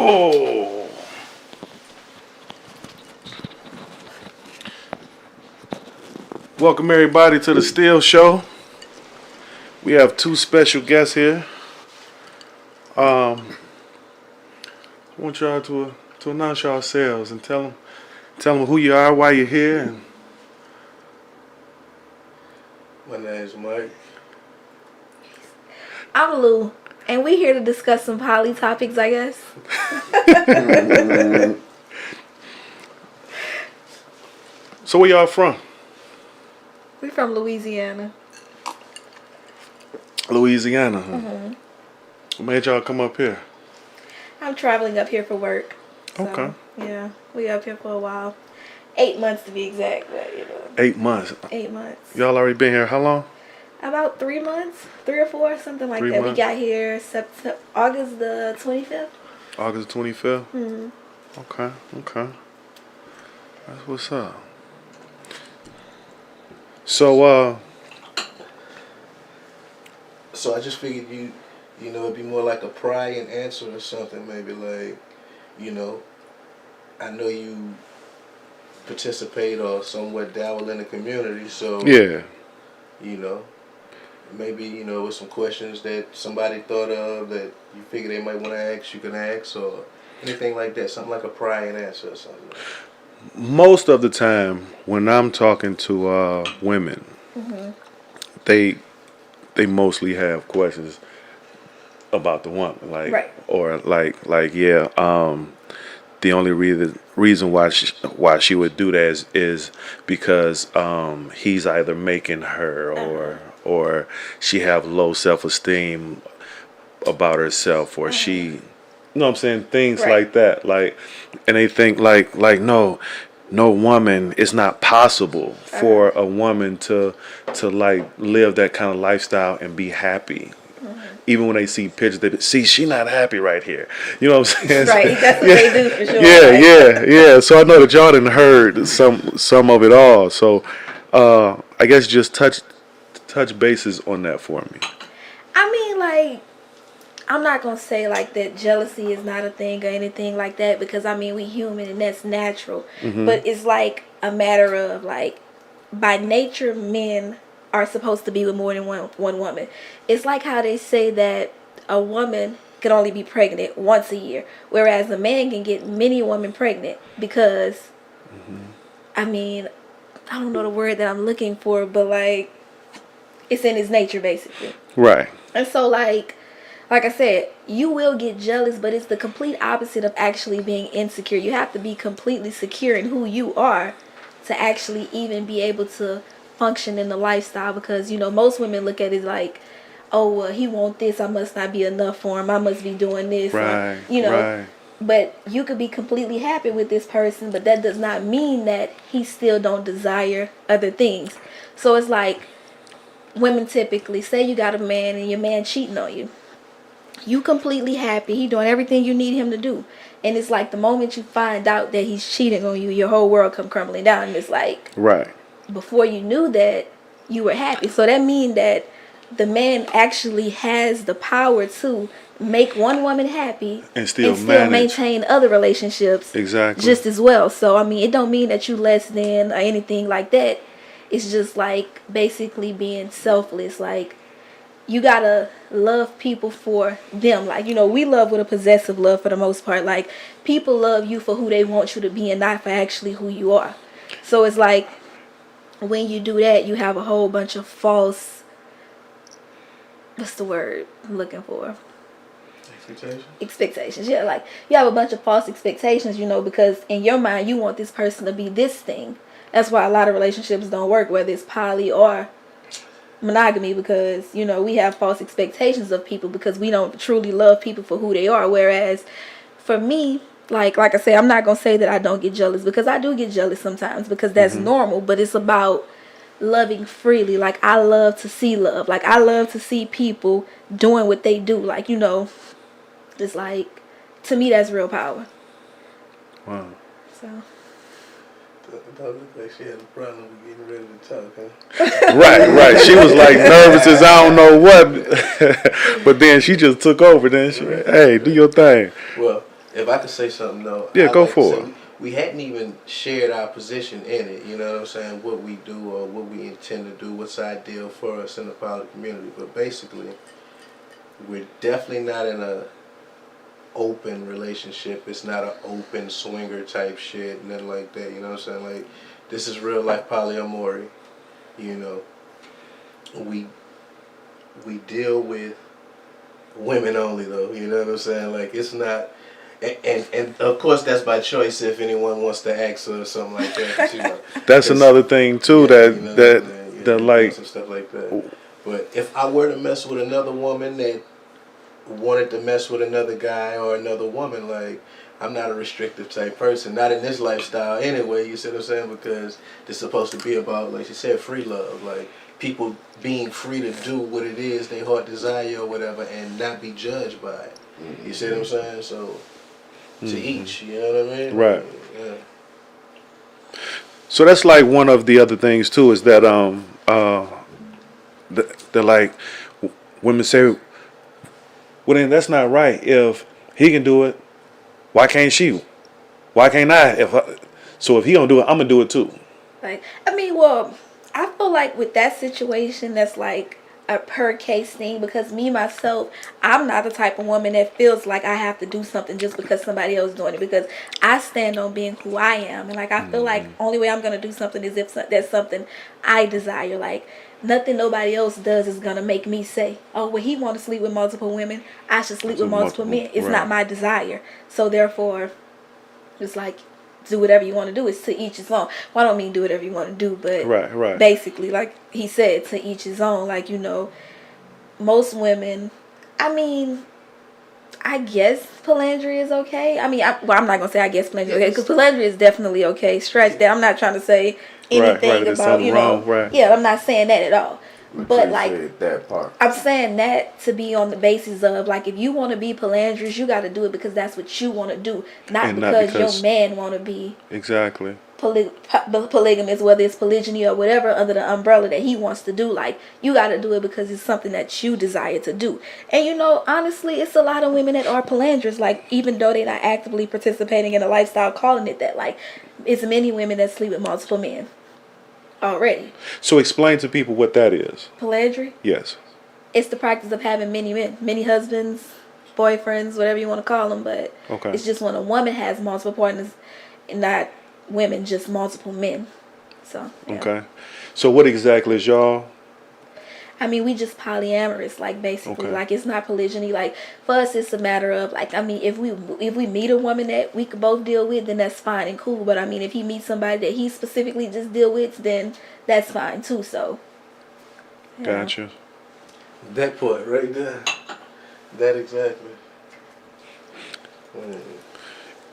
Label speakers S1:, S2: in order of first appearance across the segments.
S1: Oh. Welcome everybody to the Steel Show. We have two special guests here. I want y'all to announce yourselves and tell them who you are, why you're here, and
S2: My name's Mike.
S3: I'm Lou, and we're here to discuss some poly topics, I guess.
S1: so where y'all from?
S3: We're from Louisiana.
S1: Louisiana, huh? What made y'all come up here?
S3: I'm traveling up here for work. So,
S1: Okay.
S3: Yeah, we up here for a while. 8 months to be exact, but
S1: 8 months.
S3: 8 months.
S1: Y'all already been here how long?
S3: About 3 months, 3 or 4, something like
S1: 3
S3: that.
S1: months.
S3: We got here August the 25th.
S1: August 25th?
S3: Mm-hmm.
S1: Okay. That's what's up. So,
S2: So I just figured you know, it'd be more like a prying answer or something. Maybe like, I know you participate or somewhat dabble in the community. So
S1: yeah.
S2: Maybe with some questions that somebody thought of that you figure they might want to ask, you can ask or anything like that. Something like a prying answer or something.
S1: Most of the time when I'm talking to women, they mostly have questions about the woman, like,
S3: Right.
S1: or like yeah. The only reason why she would do that is because he's either making her or she have low self-esteem about herself, or she, you know what I'm saying, things
S3: Right.
S1: like that, like, and they think like no woman, it's not possible for a woman to like live that kind of lifestyle and be happy. Even when they see pictures, they see she not happy right here. You know what I'm saying?
S3: Right, that's what they do for sure.
S1: Yeah. So I know that y'all done heard some of it all. So I guess just touch bases on that for me.
S3: I mean, like, I'm not going to say, like, that jealousy is not a thing or anything like that, because, I mean, we human and that's natural. But it's, like, a matter of, like, by nature, men are supposed to be with more than one woman. It's like how they say that a woman can only be pregnant once a year, whereas a man can get many women pregnant because, I mean, I don't know the word that I'm looking for, but, like, it's in his nature, basically.
S1: Right.
S3: And so, like I said, you will get jealous, but it's the complete opposite of actually being insecure. You have to be completely secure in who you are to actually even be able to function in the lifestyle, because, most women look at it like, oh, well, he want this, I must not be enough for him, I must be doing this.
S1: Right.
S3: Right. But you could be completely happy with this person, but that does not mean that he still don't desire other things. So it's like, women typically, say you got a man and your man cheating on you. You completely happy. He doing everything you need him to do. And it's like the moment you find out that he's cheating on you, your whole world come crumbling down. And it's like,
S1: right.
S3: Before you knew that, you were happy. So that means that the man actually has the power to make one woman happy
S1: and still
S3: maintain other relationships
S1: exactly
S3: just as well. So, I mean, it don't mean that you less than or anything like that. It's just like basically being selfless. Like, you gotta love people for them. Like, we love with a possessive love for the most part. Like, people love you for who they want you to be and not for actually who you are. So it's like, when you do that, you have a whole bunch of false, what's the word I'm looking for? Expectations. Yeah, like, you have a bunch of false expectations, because in your mind, you want this person to be this thing. That's why a lot of relationships don't work, whether it's poly or monogamy, because, we have false expectations of people because we don't truly love people for who they are. Whereas, for me, like I said, I'm not going to say that I don't get jealous, because I do get jealous sometimes, because that's normal, but it's about loving freely. Like, I love to see love. Like, I love to see people doing what they do. Like, it's like, to me, that's real power.
S1: Wow.
S3: So.
S2: Don't look like she had a problem with getting ready to talk, huh?
S1: Right. She was like nervous as I don't know what, but then she just took over. Then she, hey, do your thing.
S2: Well, If I could say something though,
S1: Yeah,
S2: I'd
S1: go
S2: like to
S1: for
S2: say
S1: it.
S2: we hadn't even shared our position in it. You know what I'm saying? What we do or what we intend to do, what's ideal for us in the poly community. But basically, we're definitely not in a open relationship. It's not an open swinger type shit, nothing like that. You know what I'm saying? Like, this is real life polyamory. You know, we deal with women only though. You know what I'm saying? Like, it's not. And of course that's by choice if anyone wants to ask or something like that. You know,
S1: That's
S2: 'cause-
S1: another thing too,
S2: yeah,
S1: that
S2: you know,
S1: that
S2: yeah,
S1: that
S2: doing
S1: like
S2: some stuff like that. But if I were to mess with another woman that wanted to mess with another guy or another woman, like, I'm not a restrictive type person. Not in this lifestyle anyway, you see what I'm saying? Because it's supposed to be about, like you said, free love. Like, people being free to do what it is they heart desire or whatever and not be judged by it. You see what I'm saying? So, to each, you know what I mean?
S1: Right.
S2: Yeah.
S1: so that's like one of the other things too is that they're like women say, well then that's not right. If he can do it, why can't she? Why can't I? So if he don't do it, I'm gonna do it too.
S3: Like, I mean, well, I feel like with that situation, that's like a per case thing because me myself, I'm not the type of woman that feels like I have to do something just because somebody else is doing it because I stand on being who I am and like I feel like only way I'm gonna do something is if that's something I desire. Like nothing nobody else does is gonna make me say, oh, well, he want to sleep with multiple women, I should sleep with multiple men. It's not my desire, so therefore, it's like do whatever you want to do. It's to each his own. Well, I don't mean do whatever you want to do, but
S1: Right.
S3: basically, like he said, to each his own. Like, you know, most women, I mean, I guess polyandry is okay. I mean, I'm not gonna say I guess polyandry is okay because polyandry is definitely okay. Stretch that. I'm not trying to say anything
S1: Right, there's
S3: about,
S1: something
S3: you know,
S1: wrong, right.
S3: yeah, I'm not saying that at all. But
S4: you
S3: like,
S4: said that part.
S3: I'm saying that to be on the basis of like if you want to be polyandrous, you got to do it because that's what you want to do, not
S1: And not
S3: because
S1: because-
S3: your man want to be
S1: Exactly.
S3: polygamous, whether it's polygyny or whatever under the umbrella that he wants to do. Like, you got to do it because it's something that you desire to do. And you know, honestly, it's a lot of women that are polyandrous. Like, even though they're not actively participating in a lifestyle calling it that, like, it's many women that sleep with multiple men already.
S1: So explain to people what that is.
S3: Polyandry,
S1: Yes.
S3: it's the practice of having many men, many husbands, boyfriends, whatever you want to call them. But
S1: Okay.
S3: it's just when a woman has multiple partners, and not women, just multiple men. So yeah.
S1: Okay. So what exactly is y'all?
S3: I mean, we just polyamorous, like basically,
S1: Okay.
S3: like it's not polygyny. Like for us, it's a matter of like, I mean, if we meet a woman that we could both deal with, then that's fine and cool. But I mean, if he meets somebody that he specifically just deal with, then that's fine too. So yeah.
S1: Gotcha.
S2: That part right there. That exactly.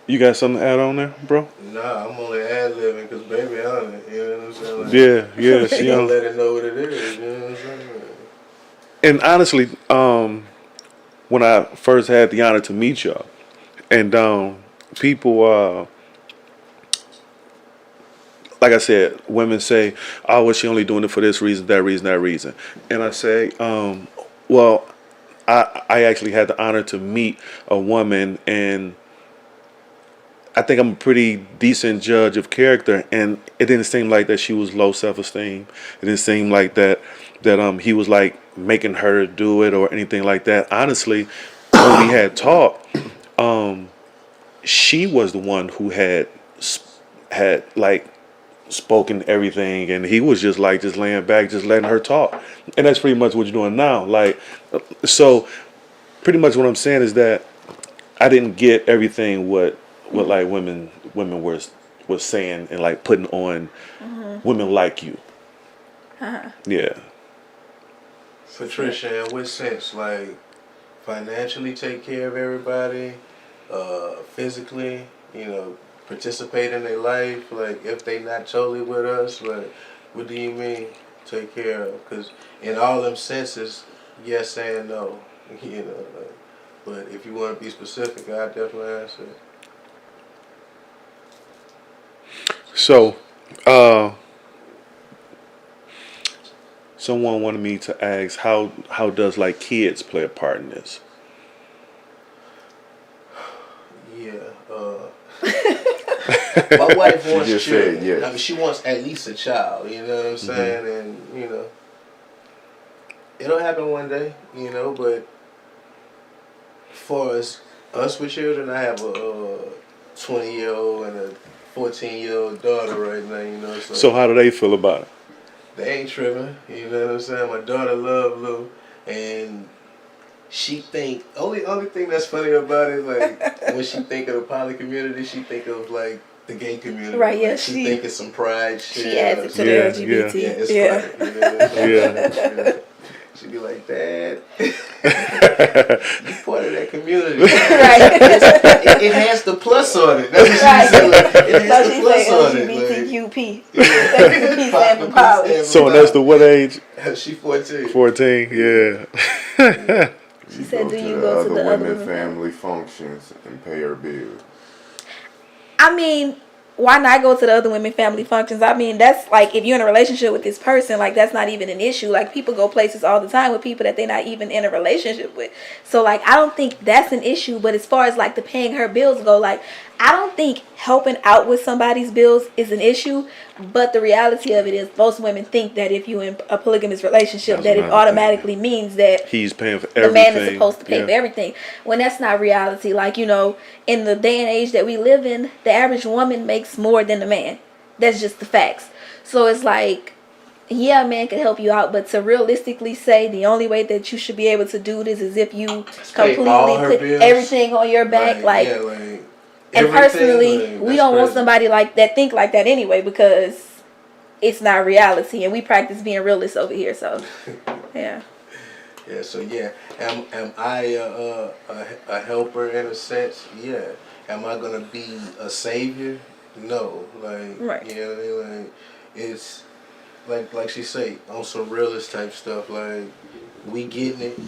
S1: You got something to add on there, bro?
S2: Nah, I'm only ad-libbing because baby on it. You know what I'm saying? Like,
S1: Yeah.
S2: she
S1: She,
S2: gonna let it know what it is. You know what I'm saying?
S1: and honestly, when I first had the honor to meet y'all, and people, like I said, women say, "Oh, well, she only doing it for this reason, that reason, that reason," and I say, well, I actually had the honor to meet a woman, and I think I'm a pretty decent judge of character, and it didn't seem like that she was low self-esteem. It didn't seem like that he was like making her do it or anything like that. Honestly, when we had talked, she was the one who had like spoken everything, and he was just like just laying back, just letting her talk. And that's pretty much what you're doing now. Like, so pretty much what I'm saying is that I didn't get everything what like women was saying and like putting on women like you. Yeah.
S2: Patricia, in what sense? Like, financially take care of everybody, physically, you know, participate in their life. Like, if they not totally with us, like, what do you mean take care of? Because in all them senses, yes and no. You know, like, but if you want to be specific, I definitely answer.
S1: So, someone wanted me to ask how does like kids play a part in this?
S2: Yeah, My wife wants
S4: just
S2: children.
S4: said yes.
S2: I mean, she wants at least a child. You know what I'm saying? And it'll happen one day. But for us with children, I have a 20-year-old and a 14-year-old daughter right now.
S1: So how do they feel about it?
S2: They ain't tripping. You know what I'm saying? My daughter love Lou, and she think only thing that's funny about it, like when she think of the poly community, she think of like the gay community.
S3: Right, yeah,
S2: Like, she think it's some pride shit.
S3: She adds it to the
S1: Yeah,
S3: LGBT.
S2: Yeah, it's
S3: Yeah.
S2: funny. You know what I'm saying?
S1: Yeah.
S2: She be like, Dad, you part of that community.
S3: Right.
S2: It has the plus on it. That's what
S3: Right.
S2: she said. Like, it has
S3: So
S2: the
S3: she
S2: plus
S3: say
S2: on it.
S3: LGBTQP.
S2: Like,
S3: stand for power.
S1: So that's the what age?
S2: She 14.
S1: 14. Yeah.
S3: She said,
S4: Go
S3: do
S4: to
S3: you
S4: the
S3: go to
S4: other
S3: the other
S4: women
S3: women
S4: family functions and pay her bills?
S3: I mean, why not go to the other women family functions? I mean, that's like if you're in a relationship with this person, like that's not even an issue. Like people go places all the time with people that they're not even in a relationship with. So like I don't think that's an issue. But as far as like the paying her bills go, like I don't think helping out with somebody's bills is an issue. But the reality of it is most women think that if you're in a polygamous relationship,
S1: That's
S3: that it
S1: another thing.
S3: automatically means that
S1: He's paying for
S3: the
S1: everything.
S3: man is supposed to pay for everything, when that's not reality. Like, in the day and age that we live in, the average woman makes more than the man. That's just the facts. So it's like, yeah, a man can help you out, but to realistically say the only way that you should be able to do this is if you
S2: Pay
S3: completely
S2: all her
S3: put
S2: bills.
S3: everything on your back. Like,
S2: yeah,
S3: and
S2: everything,
S3: personally,
S2: like,
S3: we
S2: that's
S3: don't want
S2: crazy.
S3: somebody like that think like that anyway, because it's not reality, and we practice being realists over here. So, yeah.
S2: Yeah, so yeah, am I a helper in a sense? Yeah. Am I gonna be a savior? No. Like,
S3: Right.
S2: you know what I mean? Like, it's like she say, on some realist type stuff. Like, we getting it,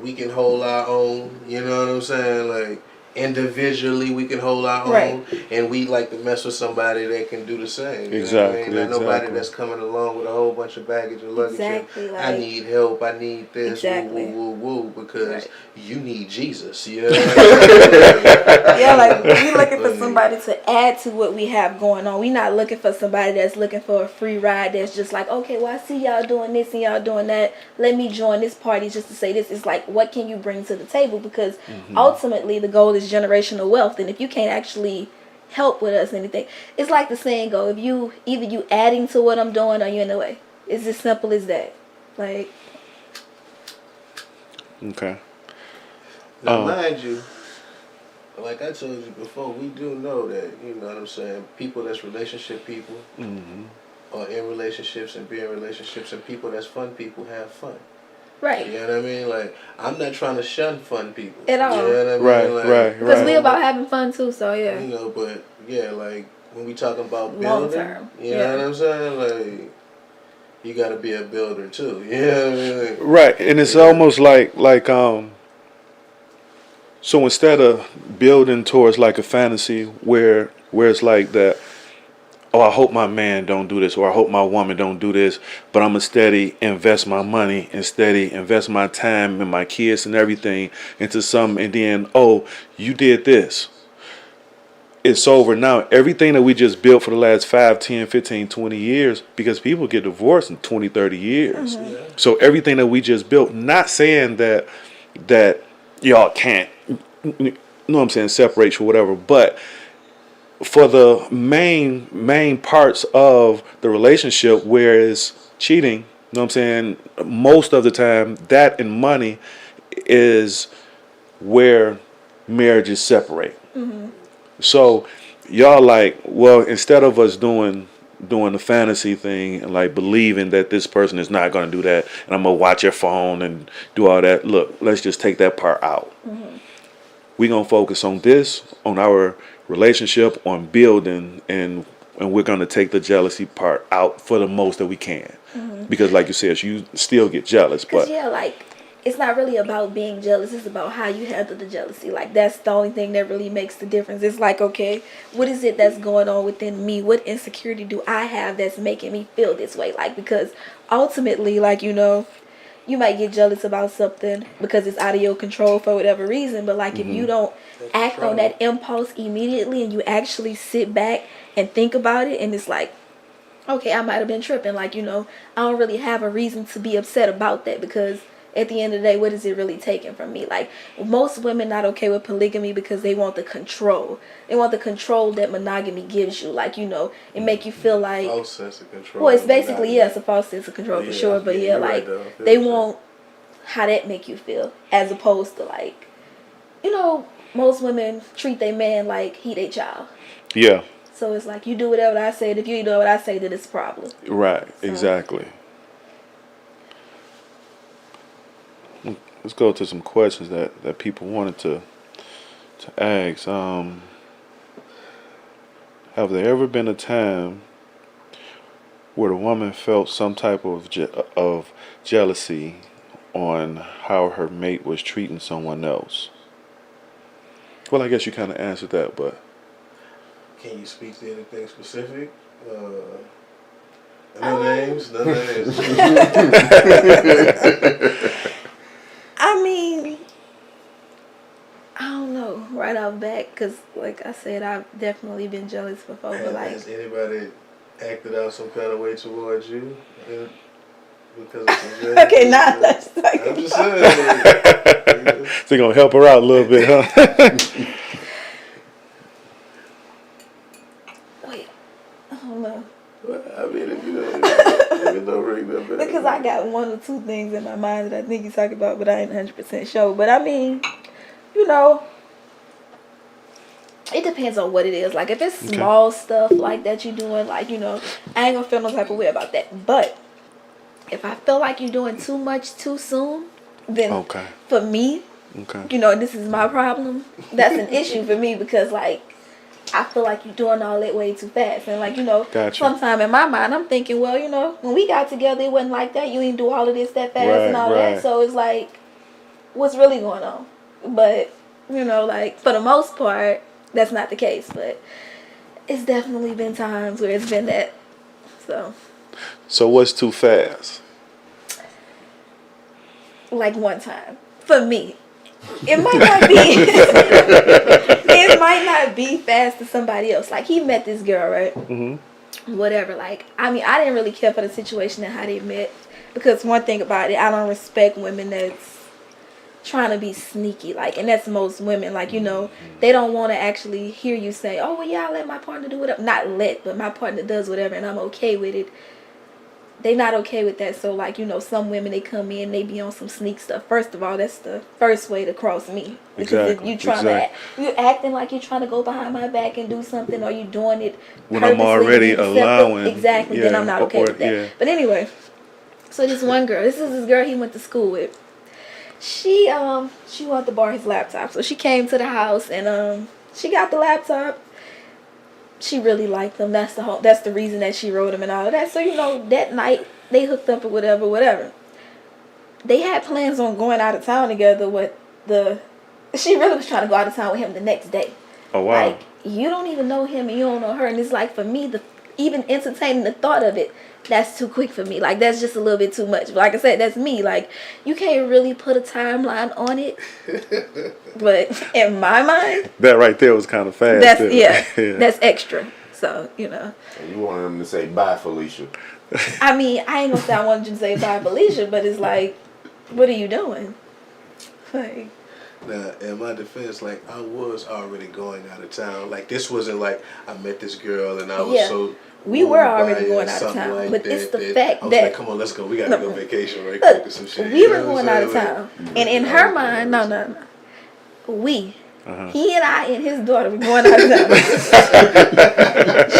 S2: we can hold our own. You know what I'm saying? Like, individually we can hold our
S3: Right.
S2: own, and we like to mess with somebody that can do the same. You know what I
S1: Exactly,
S2: mean? Not nobody
S1: exactly.
S2: that's coming along with a whole bunch of baggage and luggage.
S3: Exactly,
S2: And I
S3: like-
S2: need help. I need this.
S3: Exactly.
S2: Woo, woo, woo, woo, because
S3: Right.
S2: you need Jesus. You know what I'm saying?
S3: Yeah, like we looking for somebody to add to what we have going on. We not looking for somebody that's looking for a free ride. That's just like, okay, well I see y'all doing this and y'all doing that. Let me join this party just to say this. It's like, what can you bring to the table? Because ultimately the goal is generational wealth. And if you can't actually help with us anything, it's like the saying go: if you either you adding to what I'm doing or you in the way. It's as simple as that. Like,
S1: Okay.
S2: Now, mind you, like I told you before, we do know that, you know what I'm saying, people that's relationship people are in relationships and be in relationships, and people that's fun people have fun.
S3: right.
S2: You know what I mean? Like, I'm not trying to shun fun people.
S3: At all.
S2: You know what I mean?
S1: Right,
S2: Like,
S1: right,
S3: Because we about having fun too, so yeah.
S2: You know, but yeah, like when we talking about
S3: Long
S2: building,
S3: term,
S2: you
S3: yeah.
S2: know what I'm saying? Like, you got to be a builder too. You know what I mean? Like,
S1: Right, and it's
S2: Yeah.
S1: almost like so instead of building towards like a fantasy where it's like that, oh, I hope my man don't do this, or I hope my woman don't do this, but I'm gonna steady invest my money and steady invest my time and my kids and everything into something, and then, oh, you did this. It's over now. Everything that we just built for the last 5, 10, 15, 20 years, because people get divorced in 20, 30 years. So everything that we just built, not saying that y'all can't, you know what I'm saying, separate or whatever, but for the main parts of the relationship where it's cheating, you know what I'm saying, most of the time that and money is where marriages separate. So y'all like, well, instead of us doing the fantasy thing and like believing that this person is not going to do that and I'm going to watch your phone and do all that, look, let's just take that part out. We're going to focus on this, on our relationship, on building, and we're going to take the jealousy part out for the most that we can. Because like you said, you still get jealous,
S3: Because,
S1: but
S3: yeah, like, it's not really about being jealous. It's about how you handle the jealousy. Like, that's the only thing that really makes the difference. It's like, okay, what is it that's going on within me? What insecurity do I have that's making me feel this way? Like, because ultimately, like, you might get jealous about something because it's out of your control for whatever reason. But like if you don't act on that impulse immediately and you actually sit back and think about it, and it's like, okay, I might have been tripping. Like, I don't really have a reason to be upset about that, because at the end of the day, what is it really taking from me? Like, most women not okay with polygamy because they want the control. They want the control that monogamy gives you. Like, it make you feel like...
S2: False sense of control.
S3: Well, it's basically, it's a false sense of control for sure. But
S2: you're
S3: like,
S2: right, though.
S3: they want how that make you feel. As opposed to like, most women treat their man like he their child.
S1: Yeah.
S3: So it's like, you do whatever I say. If you do what I say, then it's a problem.
S1: Right.
S3: So.
S1: Exactly. Let's go to some questions that people wanted to ask. Have there ever been a time where the woman felt some type of jealousy on how her mate was treating someone else? Well, I guess you kind of answered that, but...
S2: Can you speak to anything specific? No names.
S3: I mean, I don't know right off back, because like I said, I've definitely been jealous before. But like,
S2: has anybody acted out some kind of way towards you because of some jealousy?
S3: Okay, now let's talk.
S2: I'm just saying.
S1: So you're gonna help her out a little bit, huh?
S3: Wait, I don't know.
S2: I mean, if you don't ring that bell.
S3: Because I got one or two things in my mind that I think he's talking about, but I ain't 100% sure. But I mean, it depends on what it is. Like, if it's small stuff like that you're doing, like, I ain't gonna feel no type of way about that. But if I feel like you're doing too much too soon, then for me, this is my problem. That's an issue for me, because, like, I feel like you're doing all that way too fast. And, like, sometime in my mind, I'm thinking, well, when we got together, it wasn't like that. You didn't do all of this that fast and all that. So it's like, what's really going on? But, like, for the most part, that's not the case. But it's definitely been times where it's been that. So
S1: what's too fast?
S3: Like, one time. For me. It might not be. It might not be fast to somebody else. Like, he met this girl, right? Mm-hmm. Whatever. Like, I mean, I didn't really care for the situation and how they met, because one thing about it, I don't respect women that's trying to be sneaky. Like, and that's most women. Like, they don't want to actually hear you say, "Oh, well, yeah, I let my partner do whatever." Not let, but my partner does whatever, and I'm okay with it. They not okay with that. So, like, some women, they come in, they be on some sneak stuff. First of all, that's the first way to cross me. Because if you you acting like you're trying to go behind my back and do something, or you doing it
S1: when I'm already allowing.
S3: Exactly, then I'm not okay with that. Yeah. But anyway, so this one girl, this is this girl he went to school with. She wanted to borrow his laptop. So she came to the house and she got the laptop. She really liked him. That's the reason that she wrote him and all of that. So, that night they hooked up or whatever. They had plans on going out of town together she really was trying to go out of town with him the next day.
S1: Oh, wow.
S3: Like, you don't even know him and you don't know her. And it's like, for me, even entertaining the thought of it, that's too quick for me. Like, that's just a little bit too much. But like I said, that's me. Like, you can't really put a timeline on it. But in my mind,
S1: that right there was kind of fast.
S3: That's extra. So,
S4: And you wanted him to say, "Bye, Felicia."
S3: I mean, I ain't gonna say I wanted you to say bye, Felicia, but it's like, what are you doing? Like,
S2: now, in my defense, like, I was already going out of town. Like, this wasn't like I met this girl and I was so...
S3: We were already going out of town, but it's the fact
S2: I was
S3: that...
S2: like, come on, let's go. We gotta go vacation right quick or some shit.
S3: We were going out of town. And in her mind, no. He and I and his daughter were going out of town.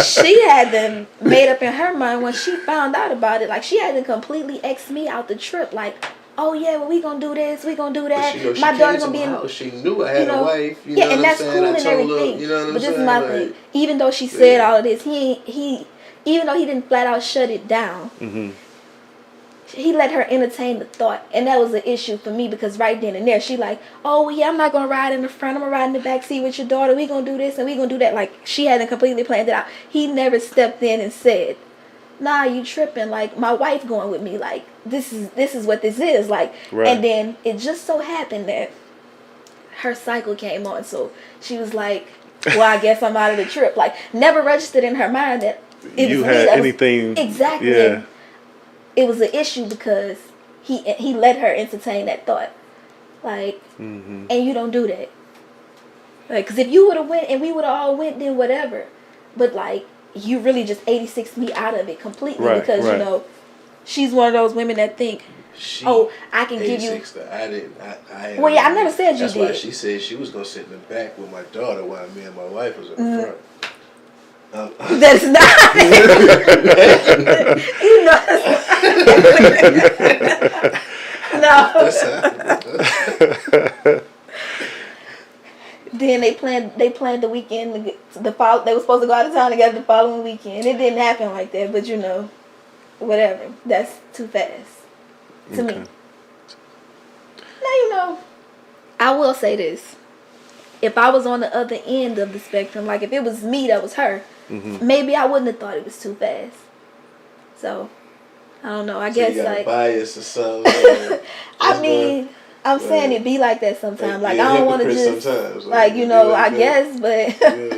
S3: She had them made up in her mind when she found out about it. Like, she had to completely X me out the trip. Like, oh yeah, well, we gonna do this, we gonna do that.
S2: She
S3: my daughter gonna be in
S2: house. She knew I had a wife. You know
S3: and
S2: what
S3: that's
S2: I'm
S3: cool and everything.
S2: Her,
S3: but this is my thing. Even though she said all of this, even though he didn't flat out shut it down, he let her entertain the thought, and that was an issue for me, because right then and there, she like, oh well, yeah, I'm not gonna ride in the front, I'm gonna ride in the back seat with your daughter. We gonna do this and we gonna do that. Like, she hadn't completely planned it out. He never stepped in and said, nah, you tripping. Like, my wife going with me. Like, this is what this is. Like,
S1: Right.
S3: and then it just so happened that her cycle came on. So she was like, well, I guess I'm out of the trip. Like, never registered in her mind that it
S1: You
S3: was
S1: had
S3: me. That was-
S1: anything?
S3: exactly.
S1: Yeah.
S3: And it was an issue because he let her entertain that thought. Like,
S1: Mm-hmm.
S3: and you don't do that. Like, because if you would have went and we would have all went, then whatever. But, like, you really just 86 me out of it completely
S1: Right,
S3: because,
S1: right.
S3: you know, she's one of those women that think,
S2: She,
S3: oh, I can give you...
S2: 86, though. I didn't. I
S3: Well, yeah, I never said you
S2: That's why
S3: did.
S2: she said she was gonna sit in the back with my daughter while me and my wife was in the
S3: Mm-hmm.
S2: front.
S3: That's not... you know that's No. Then they planned the weekend. They were supposed to go out of town together the following weekend. It didn't happen like that, but you know, whatever. That's too fast to me.
S1: Okay.
S3: Now you know. I will say this: if I was on the other end of the spectrum, like if it was me that was her,
S1: Mm-hmm.
S3: maybe I wouldn't have thought it was too fast. So I don't know. I
S2: So
S3: guess
S2: you got a
S3: like
S2: bias or something.
S3: I mean. I'm saying it be like that sometimes. Like,
S2: Yeah,
S3: I don't want to
S2: hypocrite
S3: just,
S2: sometimes.
S3: like, you
S2: it
S3: know,
S2: be like
S3: I
S2: that.
S3: guess, but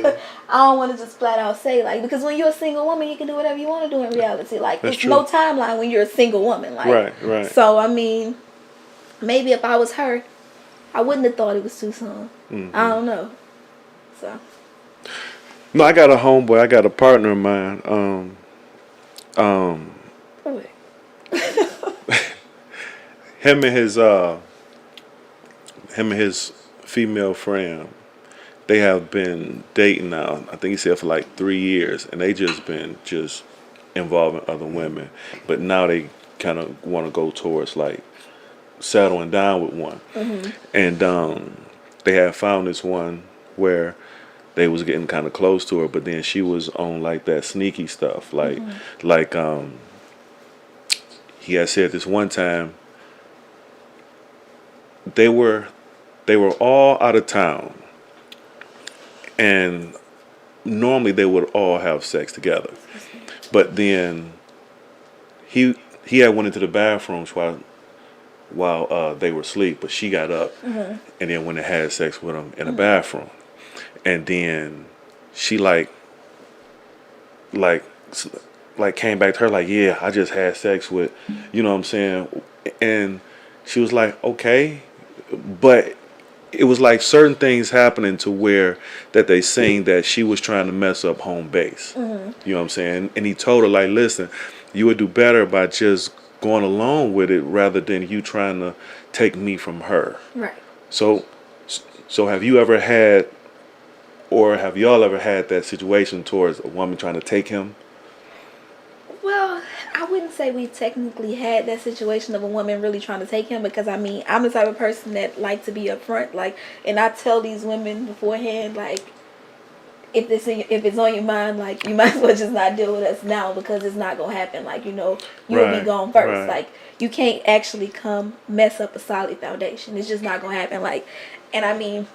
S2: Yeah.
S3: I don't want to just flat out say, like, because when you're a single woman, you can do whatever you want to do in reality. Like,
S1: That's
S3: it's
S1: true.
S3: no timeline when you're a single woman. Like,
S1: Right, right.
S3: So, I mean, maybe if I was her, I wouldn't have thought it was too soon.
S1: Mm-hmm.
S3: I don't know. So.
S1: No, I got a homeboy. I got a partner of mine.
S3: Oh, wait.
S1: Him and his female friend, they have been dating now. I think he said for like 3 years, and they just been involving other women. But now they kind of want to go towards like settling down with one.
S3: Mm-hmm.
S1: And they had found this one where they was getting kind of close to her, but then she was on like that sneaky stuff, like he had said this one time. They were all out of town, and normally they would all have sex together, but then he had went into the bathrooms while they were asleep, but she got up and then went and had sex with him in the bathroom, and then she like came back to her like, yeah, I just had sex with, you know what I'm saying, and she was like, okay. But it was like certain things happening to where that they saying that she was trying to mess up home base. You know what I'm saying? And he told her like, listen, you would do better by just going along with it rather than you trying to take me from her.
S3: Right.
S1: So have you ever had, or have y'all ever had that situation towards a woman trying to take him?
S3: Well, I wouldn't say we technically had that situation of a woman really trying to take him because, I mean, I'm the type of person that like to be upfront, like, and I tell these women beforehand, like, if it's on your mind, like, you might as well just not deal with us now because it's not gonna happen. Like, you know, you'll
S1: Right,
S3: be gone first.
S1: right.
S3: Like, you can't actually come mess up a solid foundation. It's just not gonna happen. Like, and I mean,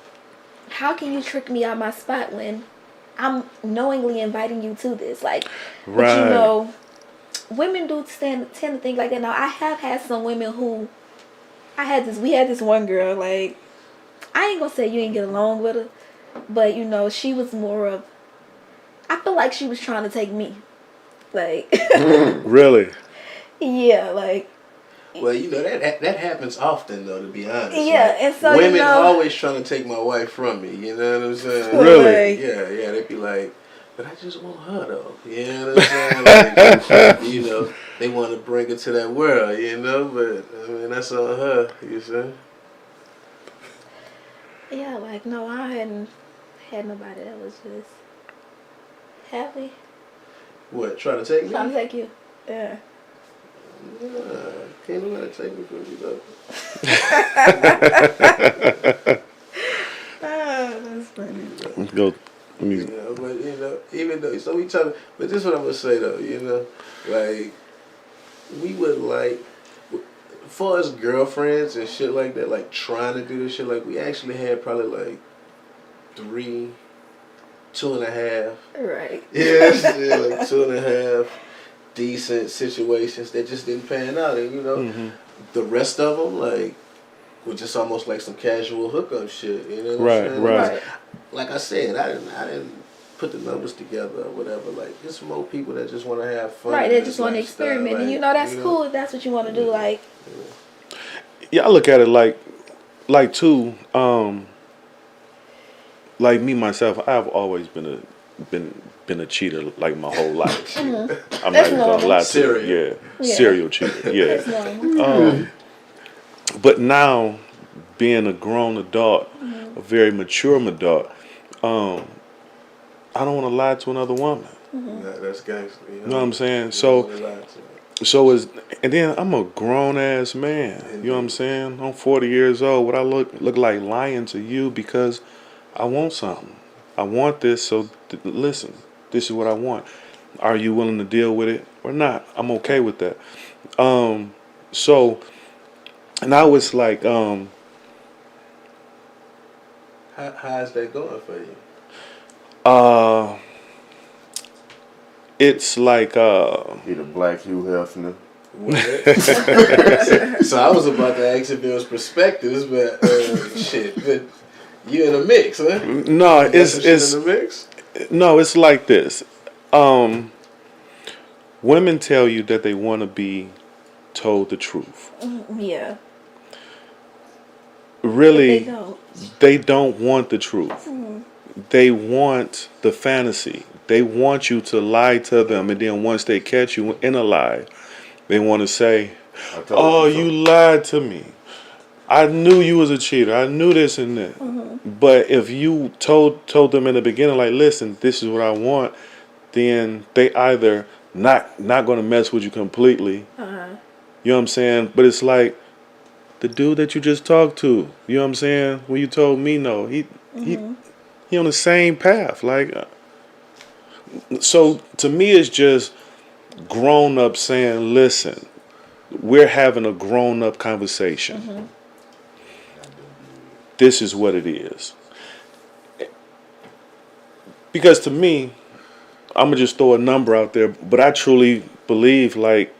S3: how can you trick me out my spot when I'm knowingly inviting you to this? Like, but
S1: Right.
S3: you know. Women do tend to think like that. Now, I have had some women who, we had this one girl, like, I ain't gonna say you ain't get along with her, but, you know, she was more of, I feel like she was trying to take me. Like,
S1: Really?
S3: yeah, like.
S2: Well, you know that happens often though. To be honest,
S3: Yeah,
S2: like,
S3: and so,
S2: women
S3: you know.
S2: always trying to take my wife from me. You know what I'm saying?
S1: Really?
S2: Yeah. They'd be like, but I just want her though. You know what I'm saying? Like, you know, they want to bring her to that world. You know, but I mean that's on her. You see?
S3: Yeah, like, no, I hadn't had nobody that was just happy.
S2: What? Trying to take me?
S3: Trying to take you. Yeah.
S2: Can't nobody take me from you though.
S3: That's funny.
S1: Go. Let me.
S2: You know, but you know, even though, so we talk, but this is what I'm gonna say though, you know, like, we would like, for us girlfriends and shit like that, like trying to do this shit, like we actually had probably like 3, 2.5.
S3: Right.
S2: Yeah, like 2.5. decent situations that just didn't pan out, and the rest of them like were just almost like some casual hookup shit. You know what I'm saying?
S3: Right.
S2: Like I said, I didn't put the numbers together or whatever. Like, there's more people that just want to have fun.
S3: Right, they just want to experiment, and that's cool if that's what you want to do. Like,
S1: Yeah, I look at it like too. Like me myself, I've always been a cheater like my whole life. I'm
S3: That's
S1: not even
S3: normal.
S1: gonna lie to
S2: Serial.
S1: you.
S3: Yeah.
S1: Serial cheater. Yeah.
S3: that's normal.
S1: But now, being a grown adult, a very mature adult, I don't want to lie to another woman.
S2: Nah, that's gangster. You
S1: You know what I'm saying?
S2: You
S1: So,
S2: don't wanna lie to her.
S1: and then I'm a grown ass man. You know what I'm saying? I'm 40 years old. Would I look like lying to you because I want something? I want this. So listen, this is what I want. Are you willing to deal with it or not? I'm okay with that. So now it's like,
S2: How's that going for you?
S1: it's like,
S4: He the black Hugh Hefner.
S2: So I was about to ask if it was perspectives, but shit. But you in a mix, huh?
S1: no,
S2: You got some shit
S1: it's
S2: in the mix.
S1: no, it's like this. Women tell you that they want to be told the truth.
S3: Yeah,
S1: Really,
S3: they don't.
S1: they don't want the truth. They want the fantasy. They want you to lie to them, and then once they catch you in a lie, they want to say,
S4: I told
S1: "Oh,
S4: so.
S1: you lied to me. I knew you was a cheater. I knew this and that." But if you told them in the beginning, like, "Listen, this is what I want," then they either not going to mess with you completely. You know what I'm saying? But it's like the dude that you just talked to. You know what I'm saying? When you told me no, he on the same path. Like, so to me, it's just grown up saying, "Listen, we're having a grown up conversation. This is what it is." Because to me, I'm gonna just throw a number out there, but I truly believe like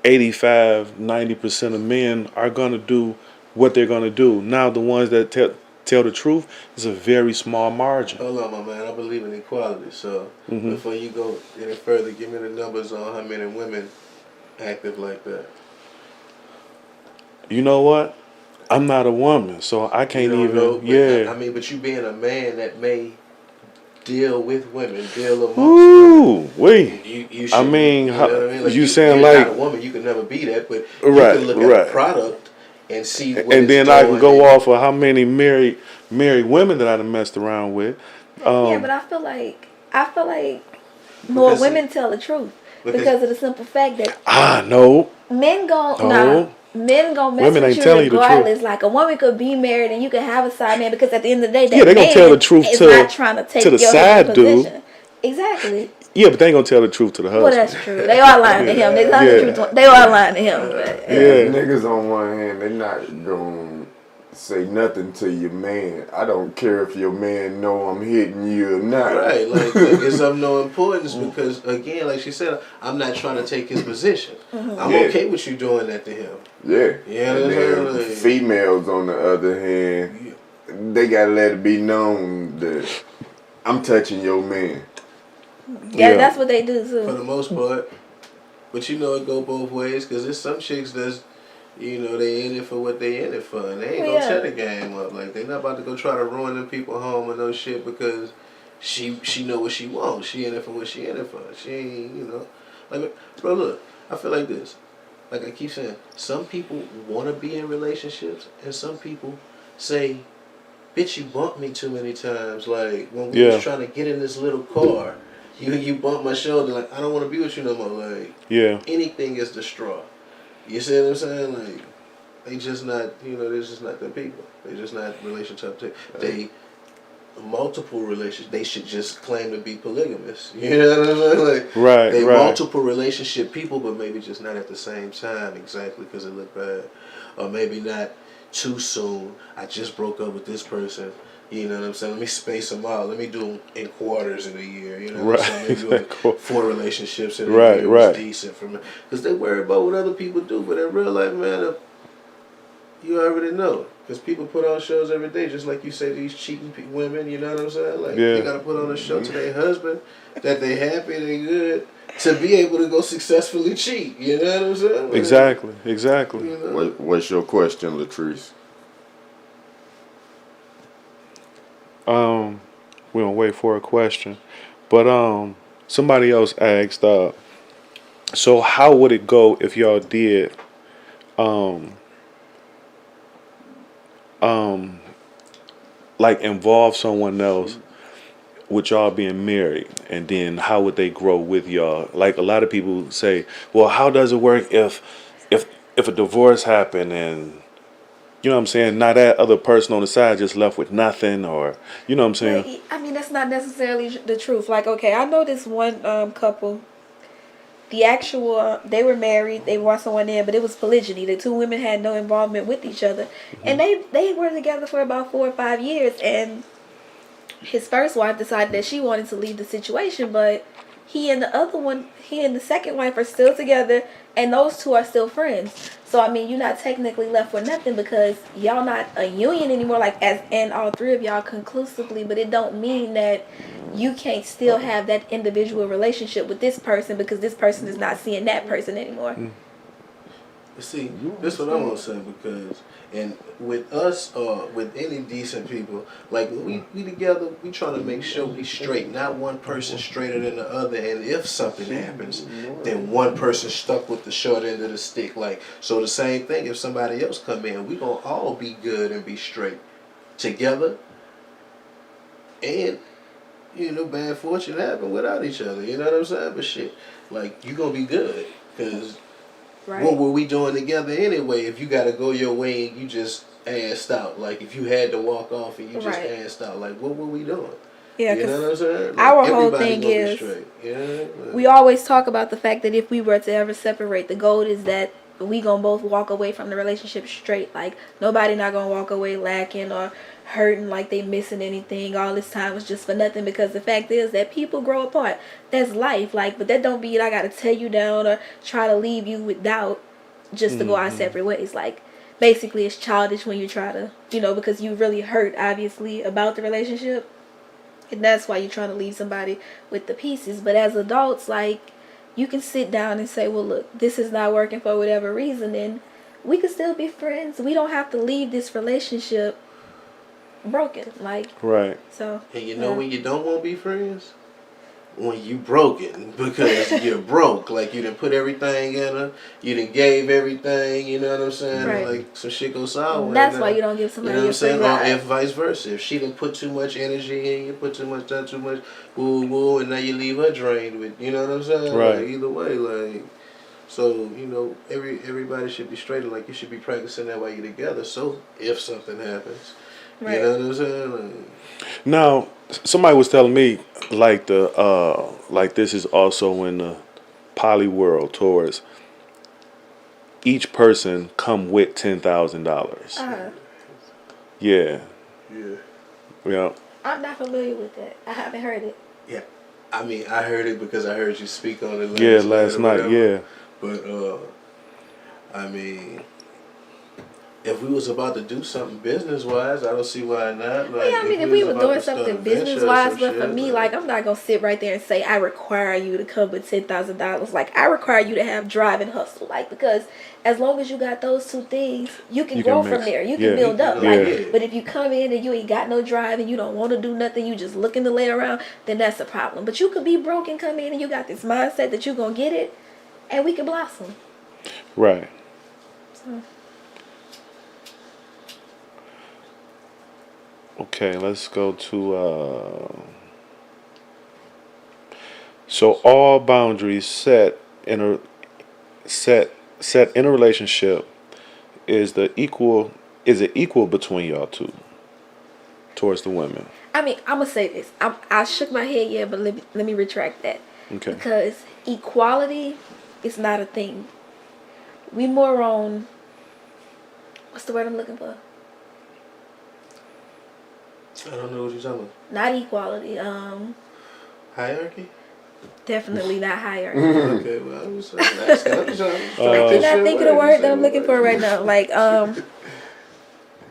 S1: 85-90% of men are gonna do what they're gonna do. Now, the ones that tell the truth is a very small margin.
S2: Hold on, my man. I believe in equality. So before you go any further, give me the numbers on how many women active like that.
S1: You know what? I'm not a woman, so I can't
S2: You don't
S1: even.
S2: know, but
S1: Yeah.
S2: I mean, but you being a man that may deal with women, deal amongst
S1: Ooh,
S2: women.
S1: wait.
S2: You
S1: I
S2: should,
S1: mean,
S2: you know
S1: how-
S2: what I mean? Like
S1: you saying
S2: you're
S1: like-
S2: not a woman, you can never be that, but
S1: Right,
S2: you can look at
S1: right.
S2: a product and see what
S1: And
S2: it's
S1: then I can
S2: doing
S1: go
S2: and-
S1: off of how many married women that I done messed around with.
S3: Yeah, but I feel like more
S2: Because-
S3: women tell the truth because of the simple fact that
S1: No.
S3: men gon'
S1: No.
S3: men gon' mess
S1: Women
S3: with
S1: ain't
S3: you
S1: telling you the truth.
S3: regardless. Like a woman could be married and you can have a side man because at the end of the day, that
S1: Yeah, they gonna
S3: man
S1: tell the truth
S3: is
S1: to-
S3: not trying to take
S1: to the
S3: your
S1: side dude.
S3: position. Exactly.
S1: Yeah, but they ain't gonna tell the truth to the husband.
S3: Well, that's true. They are lying to him. They tell
S1: Yeah.
S3: the truth. They are lying to him. But,
S1: Yeah.
S4: Niggas on one hand, they not gonna say nothing to your man. I don't care if your man know I'm hitting you or not.
S2: Right, like it's of no importance because again, like she said, I'm not trying to take his position. I'm
S4: Yeah.
S2: okay with you doing that to him.
S4: Yeah.
S2: Yeah,
S4: And
S2: that's
S4: then
S2: right.
S4: females on the other hand, they gotta let it be known that I'm touching your man.
S3: yeah,
S1: Yeah.
S3: that's what they do
S2: For
S3: too.
S2: the most part. But you know it go both ways because there's some chicks that's, they in it for what they in it for, and they ain't gonna
S3: Yeah.
S2: set the game up. Like they not about to go try to ruin them people home or no shit because she know what she wants. She in it for what she in it for. She ain't, like, bro. Look, I feel like this. Like I keep saying, some people want to be in relationships, and some people say, "Bitch, you bumped me too many times." Like when we
S1: Yeah.
S2: was trying to get in this little car. You bumped my shoulder, like, I don't want to be with you no more. Like,
S1: Yeah.
S2: anything is the straw. You see what I'm saying? Like, they just not, they're just not the people. They're just not relationship. They multiple relationships. They should just claim to be polygamous. You know what I'm saying? Like,
S1: Right,
S2: they
S1: right.
S2: multiple relationship people, but maybe just not at the same time exactly because it looked bad. Or maybe not too soon. I just broke up with this person. You know what I'm saying? Let me space them out. Let me do them in quarters in a year. You know what I'm saying?
S1: Right.
S2: Maybe doing 4 relationships in a
S1: Right,
S2: year was
S1: right.
S2: decent for me. Because they worry about what other people do. But in real life, man, you already know. Because people put on shows every day, just like you say, these cheating women, you know what I'm saying? Like,
S1: Yeah.
S2: they got to put on a show to their husband that they happy, they good, to be able to go successfully cheat. You know what I'm saying? Like,
S1: Exactly. Exactly.
S2: You know?
S4: What's your question, Latrice?
S1: We don't wait for a question, but somebody else asked, so how would it go if y'all did, like involve someone else with y'all being married, and then how would they grow with y'all? Like a lot of people say, well, how does it work if a divorce happened and you know what I'm saying? Now that other person on the side just left with nothing, or you know what I'm saying?
S3: But I mean, that's not necessarily the truth. Like, okay, I know this one couple. The actual they were married. They brought someone in, but it was polygyny. The two women had no involvement with each other, and they were together for about 4 or 5 years. And his first wife decided that she wanted to leave the situation, but he and the second wife are still together, and those two are still friends. So I mean, you're not technically left with nothing because y'all not a union anymore, like as and all three of y'all conclusively. But it don't mean that you can't still have that individual relationship with this person because this person is not seeing that person anymore.
S2: See, this is what I'm gonna say because, and with us, with any decent people, like when we together, we trying to make sure we straight, not one person straighter than the other. And if something happens, then one person stuck with the short end of the stick. Like so, the same thing. If somebody else come in, we gonna all be good and be straight together. And you know, bad fortune happen without each other. You know what I'm saying? But shit, like you gonna be good because.
S3: Right.
S2: What were we doing together anyway? If you got to go your way and you just assed out, like if you had to walk off and you just
S3: Right.
S2: assed out, like what were we doing?
S3: Yeah,
S2: You know what I'm saying? Like,
S3: our whole
S2: everybody
S3: thing
S2: gonna be
S3: is
S2: straight. Yeah.
S3: we always talk about the fact that if we were to ever separate, the goal is that we gonna both walk away from the relationship straight. Like nobody not gonna walk away lacking or hurting like they missing anything. All this time was just for nothing because the fact is that people grow apart. That's life. Like, but that don't mean I gotta tear you down or try to leave you with doubt just to go our separate ways. Like basically it's childish when you try to, because you really hurt obviously about the relationship. And that's why you're trying to leave somebody with the pieces. But as adults, like, you can sit down and say, well, look, this is not working for whatever reason. And we can still be friends. We don't have to leave this relationship broken. Like,
S1: Right.
S3: so.
S2: And you know when you don't want to be friends? When you broken because you're broke. Like you done put everything in her. You done gave everything. You know what I'm saying?
S3: Right.
S2: Like some shit goes sour.
S3: That's why you don't give
S2: You
S3: somebody
S2: know what I'm
S3: a free
S2: saying? Or
S3: ride.
S2: if vice versa. If she done put too much energy in, you put too much time, too much woo woo, and now you leave her drained with. You know what I'm saying?
S1: Right.
S2: Like, either way, like. So everybody should be straight. Like you should be practicing that while you're together. So if something happens,
S3: Right.
S2: you know what I'm saying? Like,
S1: Now, somebody was telling me like like this is also in the poly world towards each person come with $10,000. Yeah.
S2: yeah.
S1: Yeah.
S3: I'm not familiar with that. I haven't heard it.
S2: Yeah, I mean, I heard it because I heard you speak on it
S1: Yeah,
S2: last
S1: last
S2: night.
S1: night.
S2: Or
S1: Yeah.
S2: whatever. But I mean, if we was about to do something business wise, I don't see why not. Like,
S3: Yeah, I mean, if we
S2: was
S3: were
S2: about
S3: doing
S2: to start a
S3: something
S2: venture or
S3: business wise,
S2: some
S3: but for
S2: shit,
S3: me, like, I'm not gonna sit right there and say I require you to come with $10,000. Like, I require you to have drive and hustle. Like, because as long as you got those two things, you can grow from there. You can build up.
S1: Yeah.
S3: Like, but if you come in and you ain't got no drive and you don't want to do nothing, you just looking to lay around, then that's a problem. But you could be broke and come in and you got this mindset that you gonna get it, and we can blossom.
S1: Right.
S3: So.
S1: Okay, let's go to so all boundaries set in a relationship is it equal between y'all two towards the women?
S3: I mean, I'm gonna say this. I shook my head, yeah, but let me retract that.
S1: Okay.
S3: Because equality is not a thing. We more on, what's the word I'm looking for?
S2: I don't know what you're talking about.
S3: Not equality.
S2: Hierarchy?
S3: Definitely not hierarchy.
S2: Okay, well, I'm just asking. I'm just trying
S3: I
S2: to
S3: cannot think of the word that I'm looking for
S2: right
S3: right now. Like,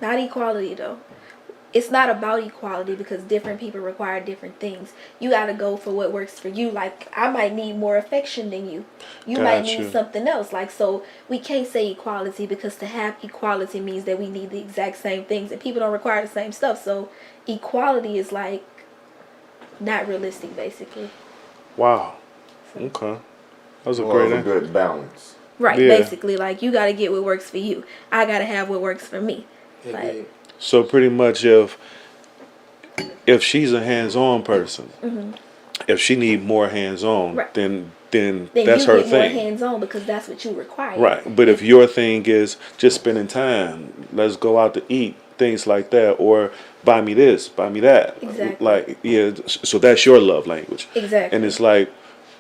S3: not equality though. It's not about equality because different people require different things. You gotta go for what works for you. Like, I might need more affection than you. You might need
S1: Gotcha.
S3: something else. Like, so we can't say equality because to have equality means that we need the exact same things and people don't require the same stuff. So equality is like not realistic, basically.
S1: Wow. Okay. That was a
S4: More of
S1: great
S4: a good balance.
S3: Right,
S1: Yeah.
S3: basically, like you gotta get what works for you. I gotta have what works for me.
S2: Indeed.
S1: So pretty much if she's a hands-on person, if she need more hands-on,
S3: Right.
S1: then
S3: Then
S1: that's
S3: you
S1: her
S3: get more
S1: thing.
S3: hands on because that's what you require.
S1: Right. But if your thing is just spending time, let's go out to eat, things like that, or buy me this, buy me that.
S3: Exactly.
S1: Like, yeah, so that's your love language.
S3: Exactly.
S1: And it's like,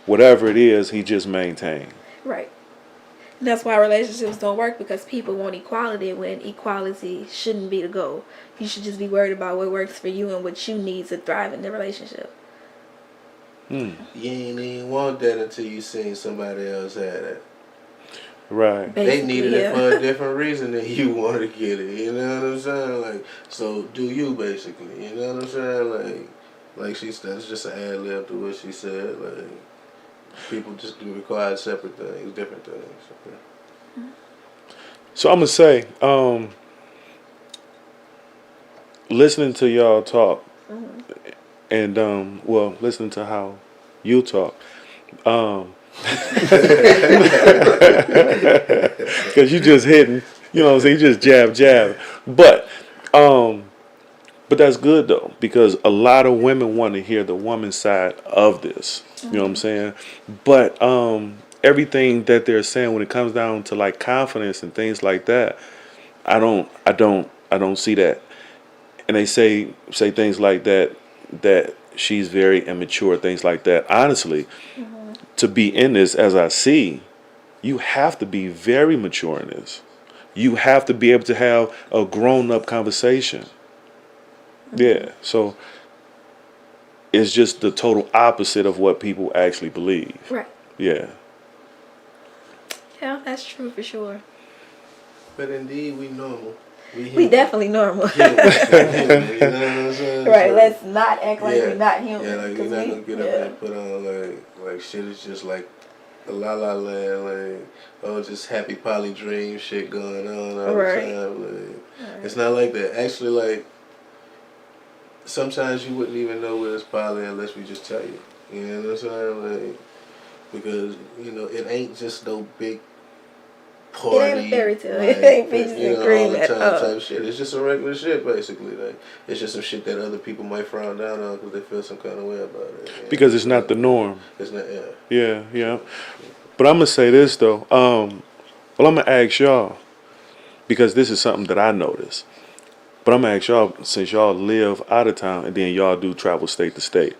S1: whatever it is, he just maintained.
S3: Right. That's why relationships don't work because people want equality when equality shouldn't be the goal. You should just be worried about what works for you and what you need to thrive in the relationship.
S2: You ain't even want that until you seen somebody else had it.
S1: Right.
S2: They
S3: Basically,
S2: needed it
S3: yeah.
S2: for a different reason than you wanted to get it. You know what I'm saying? Like, so do you basically? You know what I'm saying? Like she said, it's just an ad lib to what she said. Like, people just do require separate things, different things. Okay.
S1: So I'm gonna say, listening to y'all talk, and well, listening to how you talk, because you just hitting, you know what I'm saying, you just jab, but that's good though because a lot of women want to hear the woman's side of this. You know what I'm saying, but everything that they're saying when it comes down to like confidence and things like that, I don't see that. And they say things like that she's very immature, things like that. Honestly, to be in this as I see, you have to be very mature in this. You have to be able to have a grown up conversation. Yeah. So it's just the total opposite of what people actually believe.
S3: Right.
S1: Yeah.
S3: Yeah, that's true for sure.
S2: But indeed, we normal.
S3: We definitely normal.
S2: human, you know what I'm saying?
S3: Right,
S2: So,
S3: let's not act like
S2: yeah.
S3: we're not human.
S2: Yeah, like you're
S3: 'cause
S2: not
S3: we-
S2: gonna get up there and put on like shit is just like a la la land, like oh just happy poly dream shit going on all
S3: Right.
S2: the time. Like it's not like that. Actually, like sometimes you wouldn't even know where it's poly unless we just tell you. You know what I'm saying? Like because you know it ain't just no big party.
S3: It ain't a fairy tale.
S2: Like,
S3: It ain't peaches
S2: you
S3: and
S2: know,
S3: cream
S2: all the
S3: at
S2: time
S3: all.
S2: type shit. It's just some regular shit basically. Like it's just some shit that other people might frown down on because they feel some kind of way about it. You know?
S1: Because it's not the norm.
S2: It's not. Yeah.
S1: Yeah. But I'm gonna say this though. Well, I'm gonna ask y'all because this is something that I noticed. But I'm gonna ask y'all since y'all live out of town and then y'all do travel state to state.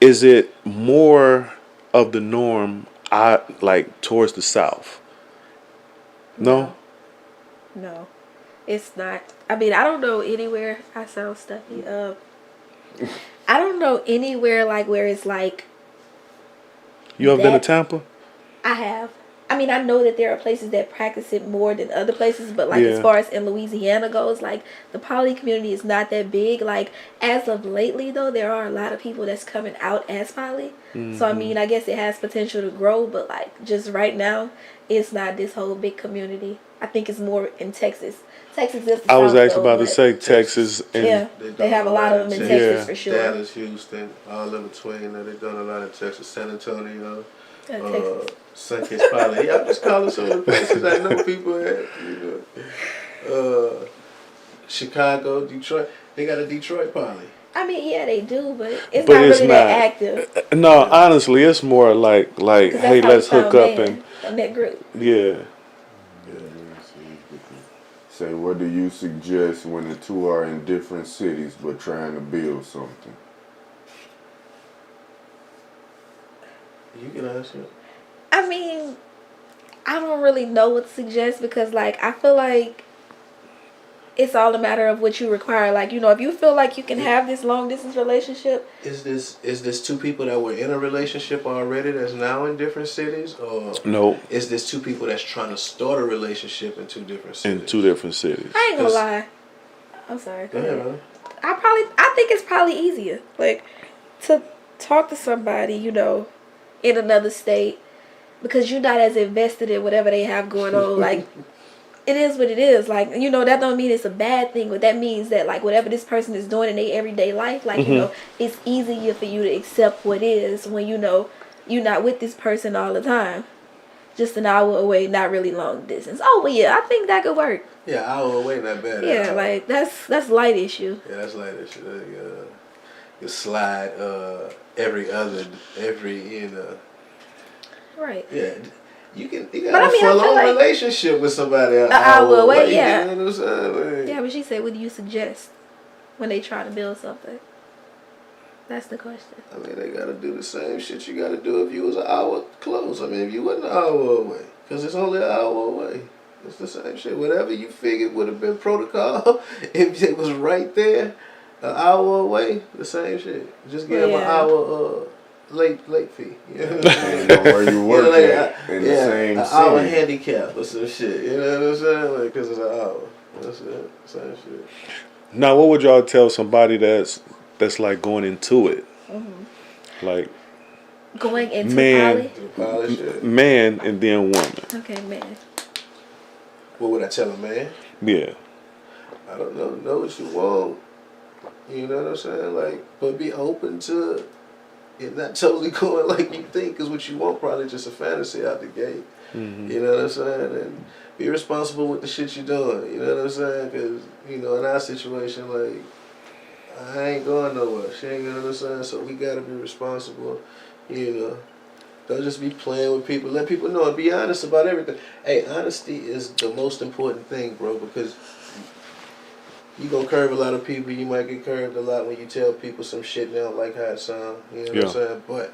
S1: Is it more of the norm? Like towards the south. No.
S3: No, it's not. I mean, I don't know anywhere. I sound stuffy. I don't know anywhere like where it's like
S1: You ever been to
S3: That-
S1: Tampa?
S3: I have. I mean, I know that there are places that practice it more than other places, but like
S1: Yeah.
S3: as far as in Louisiana goes, like the poly community is not that big. Like as of lately, though, there are a lot of people that's coming out as poly. So I mean, I guess it has potential to grow, but like just right now, it's not this whole big community. I think it's more in Texas. Texas is. The
S1: I was
S3: South,
S1: actually
S3: though,
S1: about to
S3: but-
S1: say Texas and
S3: Yeah, they have a lot of them in Texas
S1: Yeah.
S3: for sure.
S2: Dallas, Houston, all in between. They've done a lot in Texas, San Antonio,
S3: Texas.
S2: Sunkist Poly. Yeah, I'm just calling some of the places I know people at. You know, Chicago, Detroit. They got a Detroit Poly.
S3: I mean, yeah, they do, but it's
S1: But
S3: not
S1: it's
S3: really
S1: not.
S3: that active.
S1: No, honestly, it's more like
S3: 'Cause that's
S1: hey,
S3: how
S1: let's
S3: we
S1: hook
S3: found
S1: up
S3: Man in that group.
S1: yeah.
S4: Say, what do you suggest when the two are in different cities but trying to build something?
S2: You can answer it.
S3: I mean, I don't really know what to suggest because, like, I feel like it's all a matter of what you require. Like, you know, if you feel like you can have this long distance relationship,
S2: Is this two people that were in a relationship already that's now in different cities, or
S1: No,
S2: is this two people that's trying to start a relationship in two different cities?
S1: in 2 different cities.
S3: I ain't gonna
S2: 'Cause-
S3: lie. I'm sorry.
S2: Go ahead, man.
S3: I think it's probably easier, like, to talk to somebody, you know, in another state, because you're not as invested in whatever they have going on. Like, it is what it is. Like, you know, that don't mean it's a bad thing, but that means that, like, whatever this person is doing in their everyday life, like, you know, it's easier for you to accept what is when, you know, you're not with this person all the time. Just an hour away, not really long distance. Oh, well, yeah, I think that could work.
S2: Yeah, hour away, not bad.
S3: Yeah, like, that's light issue.
S2: Yeah, that's like that shit. You slide every you know.
S3: Right.
S2: Yeah, you got
S3: But
S2: a
S3: I mean, I
S2: full
S3: feel
S2: on
S3: like
S2: relationship with somebody an
S3: hour away, yeah.
S2: You know what I'm saying? Like,
S3: Yeah, but she said, what do you suggest when they try to build something? That's the question.
S2: I mean, they gotta do the same shit you gotta do if you was an hour close. I mean, if you wasn't an hour away, because it's only an hour away. It's the same shit. Whatever you figured would have been protocol, if it was right there, an hour away, the same shit. Just give them an
S3: Yeah.
S2: hour late fee. You know what I'm saying?
S4: Depends on where you work
S2: like,
S4: at in the same
S2: an hour
S4: city.
S2: handicap or some shit. You know what I'm saying? Like, because it's an hour. That's it. Same shit.
S1: Now, what would y'all tell somebody that's like going into it? Like,
S3: Going into
S1: Man.
S3: poly?
S2: The poly shit.
S1: man and then woman.
S3: Okay, man.
S2: What would I tell a man?
S1: Yeah.
S2: I don't know what you want. You know what I'm saying? Like, but be open to it not totally going like you think, because what you want probably just a fantasy out the gate. You know what I'm saying? And be responsible with the shit you're doing. You know what I'm saying? Because, you know, in our situation, like, I ain't going nowhere. She ain't, you know what I'm saying? So we got to be responsible, you know. Don't just be playing with people. Let people know and be honest about everything. Hey, honesty is the most important thing, bro, because you gonna curve a lot of people. You might get curved a lot when you tell people some shit they don't like how it sound. You know what I'm saying? But,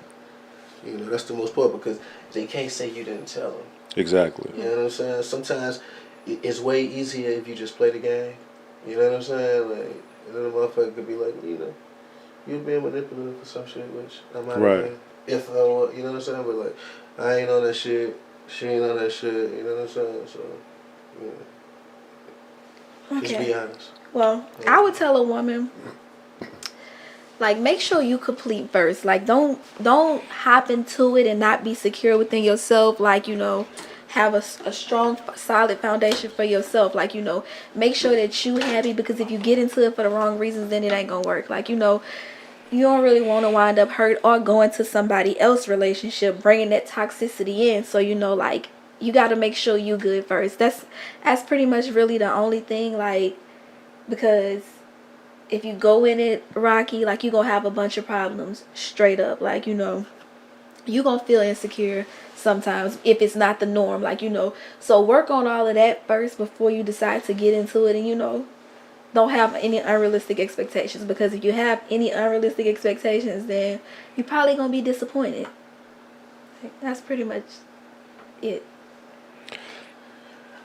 S2: you know, that's the most important, because they can't say you didn't tell them.
S1: Exactly.
S2: You know what I'm saying? Sometimes it's way easier if you just play the game. You know what I'm saying? Like, and then a motherfucker could be like, well, you know, you're being manipulative for some shit, which I might
S1: Right.
S2: have been. If I were, you know what I'm saying? But, like, I ain't on that shit. She ain't on that shit. You know what I'm saying? So, yeah. Just be
S3: Okay.
S2: honest.
S3: Well, I would tell a woman, like, make sure you complete first. Like, don't hop into it and not be secure within yourself. Like, you know, have a strong, solid foundation for yourself. Like, you know, make sure that you happy, because if you get into it for the wrong reasons, then it ain't gonna work. Like, you know, you don't really want to wind up hurt or go into somebody else's relationship, bringing that toxicity in. So, you know, like, you got to make sure you good first. That's pretty much really the only thing, like, because if you go in it rocky, like, you gonna have a bunch of problems straight up. Like, you know, you gonna feel insecure sometimes if it's not the norm. Like, you know, so work on all of that first before you decide to get into it. And, you know, don't have any unrealistic expectations, because if you have any unrealistic expectations, then you're probably gonna be disappointed. Like, that's pretty much it.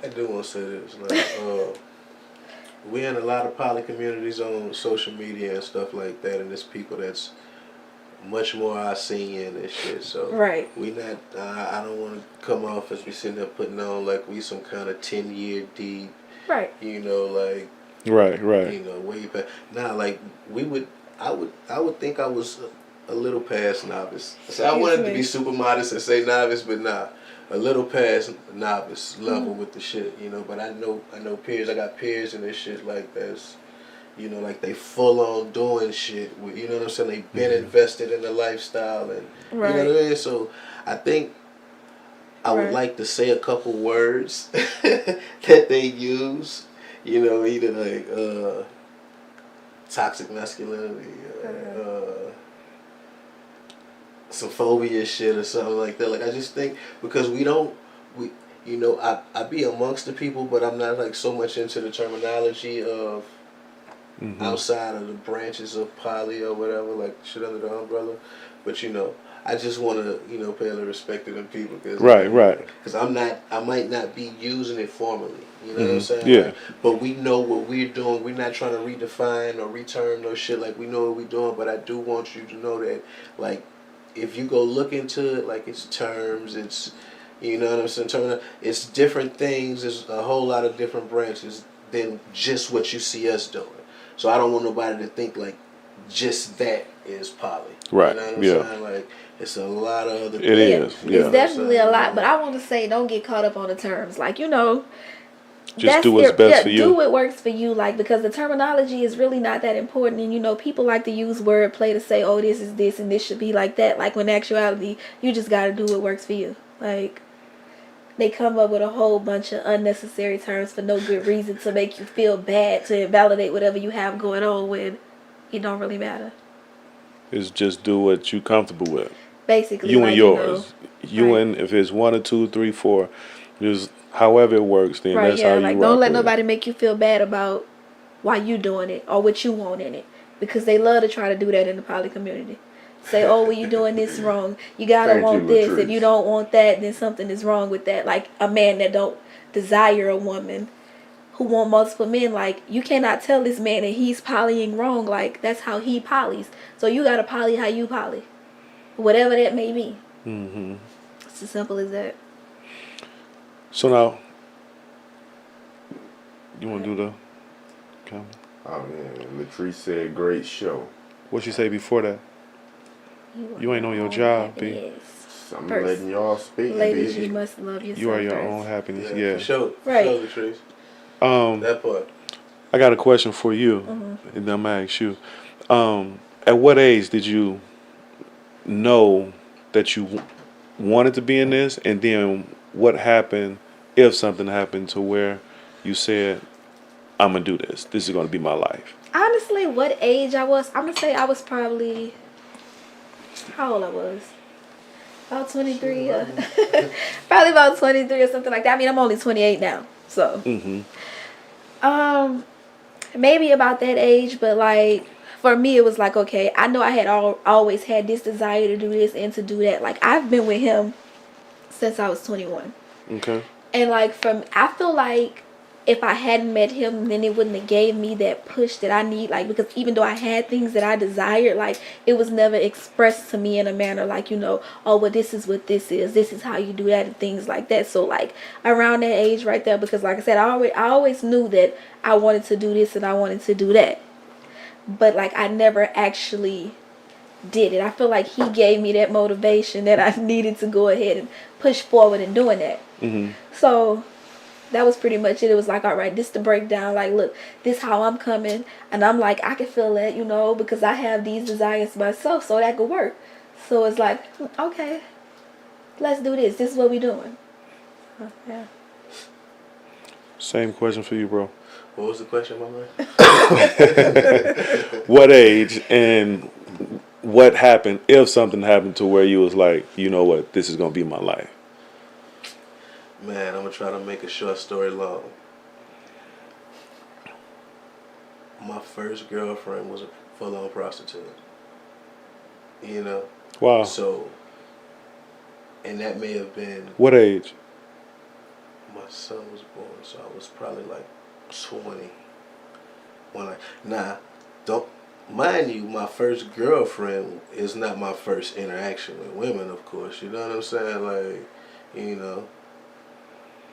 S2: I do want to say this. Like, we in a lot of poly communities on social media and stuff like that, and there's people that's much more our senior and this shit. So
S3: Right.
S2: we not. I don't want to come off as we sitting there putting on like we some kind of 10-year deep.
S3: Right.
S2: You know, like,
S1: Right.
S2: you know, way back. Nah, like we would. I would think I was a little past novice. So I wanted to be super modest and say novice, but nah. A little past novice level with the shit, you know. But I know peers. I got peers in this shit like that's, you know, like they full on doing shit. With, you know what I'm saying? They been invested in the lifestyle, and
S3: Right.
S2: you know what I mean. So I think I would
S3: Right.
S2: like to say a couple words that they use. You know, either like toxic masculinity. Some phobia shit or something like that. Like, I just think because we you know, I be amongst the people, but I'm not like so much into the terminology of outside of the branches of poly or whatever, like shit under the umbrella. But, you know, I just want to, pay a little respect to them people.
S1: Right, right.
S2: Because I might not be using it formally. You know what I'm saying?
S1: Yeah.
S2: Like, but we know what we're doing. We're not trying to redefine or reterm no shit. Like, we know what we're doing. But I do want you to know that, like, if you go look into it, like, it's terms, it's, you know what I'm saying? It's different things. There's a whole lot of different branches than just what you see us doing. So I don't want nobody to think, like, just that is poly.
S1: Right,
S2: You know what I'm
S1: yeah.
S2: saying? Like, it's a lot of other
S1: It
S2: things.
S1: is,
S2: You
S1: yeah.
S2: know
S3: It's
S2: what I'm
S3: definitely a
S2: saying?
S3: lot, but I want to say don't get caught up on the terms. Like,
S1: Just do what's best for you.
S3: Do what works for you, like, because the terminology is really not that important. And people like to use wordplay to say, "Oh, this is this and this should be like that." Like, when in actuality, you just gotta do what works for you. Like, they come up with a whole bunch of unnecessary terms for no good reason to make you feel bad, to invalidate whatever you have going on when it don't really matter.
S1: Is just do what you comfortable with.
S3: Basically,
S1: You
S3: like,
S1: and yours. You
S3: right.
S1: and if it's 1 or 2, 3, 4, just however it works. Then
S3: Right,
S1: that's
S3: yeah,
S1: how you
S3: like,
S1: rock
S3: don't let
S1: with it.
S3: nobody make you feel bad about why you doing it or what you want in it, because they love to try to do that in the poly community. Say, "Oh, well, you doing this wrong. You gotta
S4: Thank you,
S3: want this. If
S4: Latrice.
S3: you don't want that, then something is wrong with that." Like, a man that don't desire a woman who want multiple men, like, you cannot tell this man that he's polying wrong. Like, that's how he polys. So you gotta poly how you poly, whatever that may be.
S1: Mm-hmm.
S3: It's as simple as that.
S1: So now, you want to do the comment?
S4: Oh man, Latrice said great show.
S1: What you say before that? You ain't on your job, B.
S3: Yes.
S4: I'm
S3: First,
S4: letting y'all speak.
S3: ladies,
S4: B.
S3: you must love yourself.
S1: You are your
S3: first.
S1: own happiness.
S2: Yeah,
S1: Yeah.
S2: for sure.
S3: Right.
S2: For sure, Latrice. That part.
S1: I got a question for you, and I'm gonna ask you. At what age did you know that you wanted to be in this, and then what happened if something happened to where you said, "I'm gonna do this. This is gonna be my life."
S3: Honestly, what age I was, I'm gonna say I was probably, how old I was? About 23. Probably about 23 or something like that. I mean, I'm only 28 now, so. Maybe about that age, but, like, for me, it was like, okay, I know I had always had this desire to do this and to do that. Like, I've been with him since I was 21.
S1: Okay.
S3: And, like, I feel like if I hadn't met him, then it wouldn't have gave me that push that I need. Like, because even though I had things that I desired, like, it was never expressed to me in a manner like, oh, well, this is what this is how you do that, and things like that. So, like, around that age right there, because, like I said, I always knew that I wanted to do this and I wanted to do that. But, like, I never actually did it. I feel like he gave me that motivation that I needed to go ahead and push forward in doing that. So that was pretty much it. It was like, all right, this the breakdown. Like, look, this how I'm coming. And I'm like, I can feel that, because I have these desires myself, so that could work. So it's like, okay, let's do this. This is what we doing. Yeah.
S1: Same question for you, bro.
S2: What was the question, my man?
S1: What age and what happened if something happened to where you was like, you know what, this is gonna be my life?
S2: Man, I'm going to try to make a short story long. My first girlfriend was a full-on prostitute.
S1: Wow.
S2: So, and that may have been,
S1: What age?
S2: my son was born, so I was probably like 20. Don't, mind you, my first girlfriend is not my first interaction with women, of course. You know what I'm saying? Like,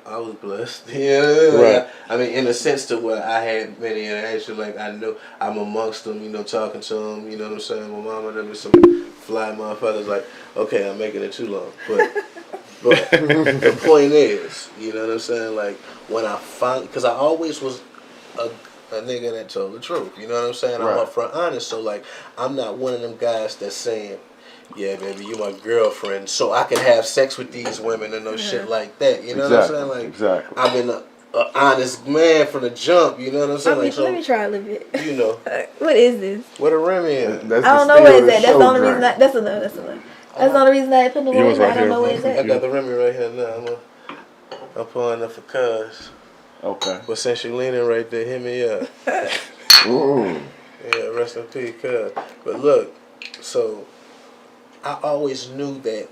S2: I was blessed.
S1: Right.
S2: I mean, in a sense to where I had many interactions. Like, I know I'm amongst them, talking to them. You know what I'm saying? My mama, them is some fly motherfuckers. Like, okay, I'm making it too long. But the point is, you know what I'm saying? Like, when I finally, because I always was a nigga that told the truth. You know what I'm saying?
S4: Right.
S2: I'm upfront honest. So, like, I'm not one of them guys that's saying, yeah, baby, you my girlfriend, so I can have sex with these women and no shit like that. You know what I'm saying? Like,
S4: Exactly.
S2: I've been an honest man from the jump. You know what I'm saying? Like,
S3: Let me try a little bit. What is this?
S2: What a Remy is.
S4: That's
S3: I don't
S4: the
S3: know where
S4: steal
S3: it's at. That's the only
S4: drink.
S3: reason. That's enough. That's the only reason I put the
S1: Yours
S3: water.
S1: right
S3: I don't
S1: here.
S3: know where it's
S2: I
S3: at.
S2: got the Remy right here now. I'm pouring up for cuz.
S4: Okay.
S2: But since you leaning right there, hit me up.
S4: Ooh.
S2: Yeah, rest in peace, cuz. But look, so I always knew that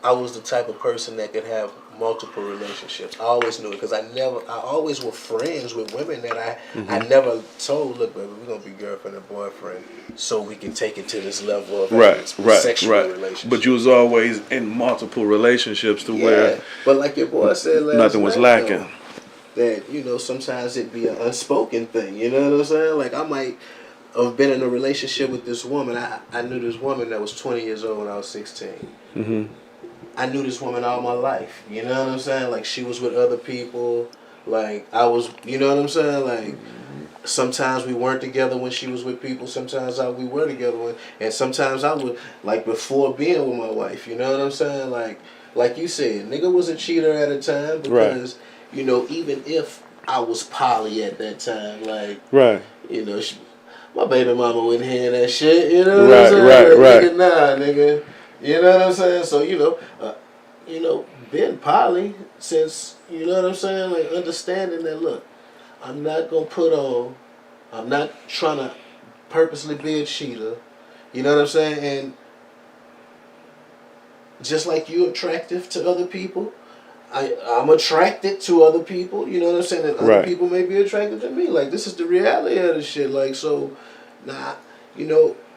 S2: I was the type of person that could have multiple relationships. I always knew it because I always were friends with women that I never told, look, baby, we're gonna be girlfriend and boyfriend, so we can take it to this level of sexual relationship.
S1: But you was always in multiple relationships to where
S2: but like your boy said last
S1: nothing was
S2: night,
S1: lacking.
S2: though, that sometimes it'd be an unspoken thing. You know what I'm saying? Like I might have been in a relationship with this woman. I knew this woman that was 20 years old when I was 16.
S1: Mm-hmm.
S2: I knew this woman all my life. You know what I'm saying? Like she was with other people. Like I was, you know what I'm saying? Like sometimes we weren't together when she was with people. Sometimes we were together when, and sometimes I would, like before being with my wife. You know what I'm saying? Like you said, nigga was a cheater at a time because even if I was poly at that time, like my baby mama wouldn't hear that shit. You know what I'm saying? Nigga, nah, nigga. You know what I'm saying? So, being poly, since, you know what I'm saying? Like, understanding that, look, I'm not trying to purposely be a cheater. You know what I'm saying? And just like you're attractive to other people, I'm attracted to other people. You know what I'm saying? And other people may be attracted to me. Like, this is the reality of the shit. Like, so,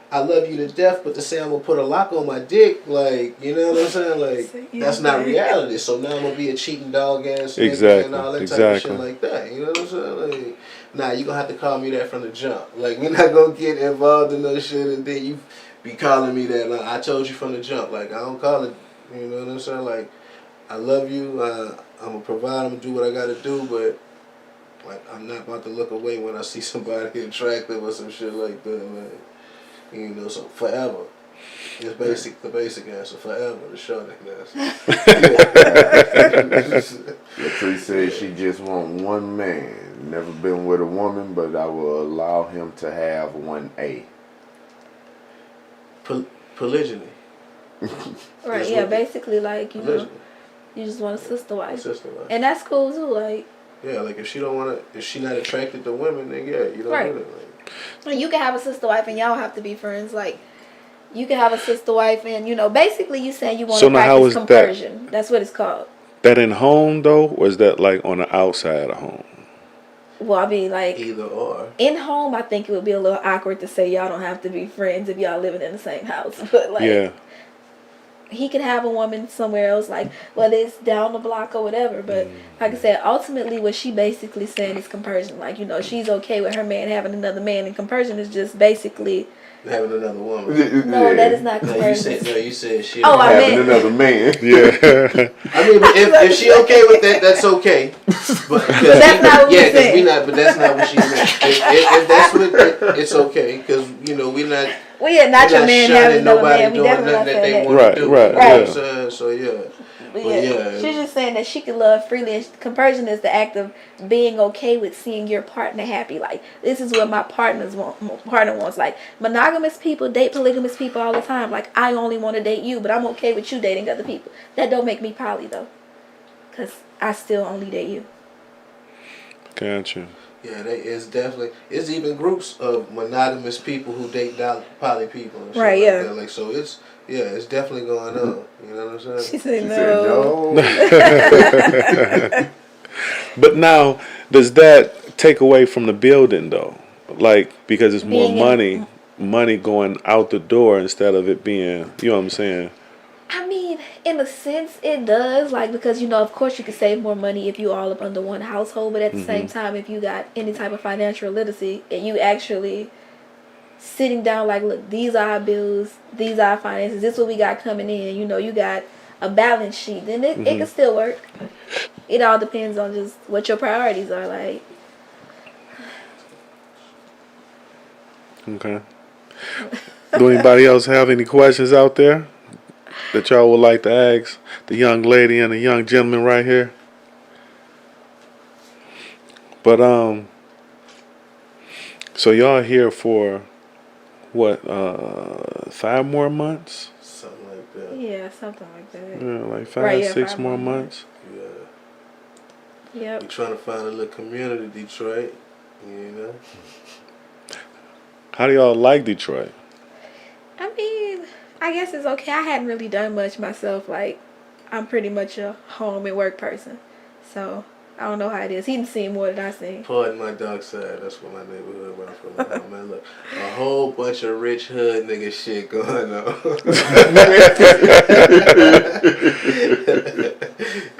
S2: I love you to death, but to say I'm gonna put a lock on my dick, like, you know what I'm saying? Like, that's not reality. So now I'm gonna be a cheating dog ass nigga and all that type of shit like that. You know what I'm saying? Like, nah, you gonna have to call me that from the jump. Like, we're not gonna get involved in no shit and then you be calling me that. Like, I told you from the jump. Like, I don't call it. You know what I'm saying? Like, I love you. I'm gonna provide. I'm gonna do what I gotta do, but like, I'm not about to look away when I see somebody attractive or some shit like that. Like. So forever. It's the basic answer. Forever, the short answer.
S4: Latrice said she just want one man. Never been with a woman, but I will allow him to have 1A.
S2: Polygyny.
S3: Right, yeah, basically, like, you just want a sister wife. And that's cool, too, like.
S2: Yeah, like, if she not attracted to women, then yeah, you don't do that. Like.
S3: You can have a sister wife and y'all have to be friends. Like, you can have a sister wife and, basically you saying you want to practice compersion. That's what it's called.
S1: That in home, though, or is that, like, on the outside of home?
S3: Well, I mean, like...
S2: Either or.
S3: In home, I think it would be a little awkward to say y'all don't have to be friends if y'all living in the same house. But, like... Yeah. He could have a woman somewhere else, like, whether it's down the block or whatever. But like I said, ultimately what she basically saying is compersion. Like, she's okay with her man having another man, and compersion is just basically
S2: having another woman.
S3: No, that is not compersion.
S2: You said she
S4: having another man.
S1: Yeah.
S2: I mean, but if she okay with that, that's okay. But
S3: that's not what we said.
S2: But that's not what she meant. If that's what it's okay, because we're not.
S3: We are not your man having another man. We definitely not saying that.
S1: Right.
S2: So yeah.
S3: But yeah, she's just saying that she can love freely. And compersion is the act of being okay with seeing your partner happy. Like, this is what my partner wants. Like, monogamous people date polygamous people all the time. Like, I only want to date you, but I'm okay with you dating other people. That don't make me poly though, because I still only date you.
S1: Gotcha.
S2: Yeah, it's even groups of monogamous people who date poly people and shit like that. Like, so it's definitely going on. You know what I'm saying?
S3: She said no.
S1: But now, does that take away from the building though? Like, because it's more money going out the door instead of it being, you know what I'm saying?
S3: I mean, in a sense, it does. Like, because, of course you can save more money if you all up under one household. But at the same time, if you got any type of financial literacy and you actually sitting down like, look, these are our bills, these are our finances, this is what we got coming in. You got a balance sheet. Then it can still work. It all depends on just what your priorities are like.
S1: Okay. Do anybody else have any questions out there that y'all would like to ask the young lady and the young gentleman right here? But so y'all here for what? 5 more months?
S2: Something like that.
S3: Yeah, something like that.
S1: Yeah, like 5, 6 more months.
S2: Yeah.
S3: Yep.
S2: We're trying to find a little community, Detroit.
S1: How do y'all like Detroit?
S3: I mean, I guess it's okay. I hadn't really done much myself. Like, I'm pretty much a home and work person. So, I don't know how it is. He didn't see more than I seen.
S2: Pardon my dark side. That's what my neighborhood where I'm from. Oh, man, look, a whole bunch of rich hood nigga shit going on.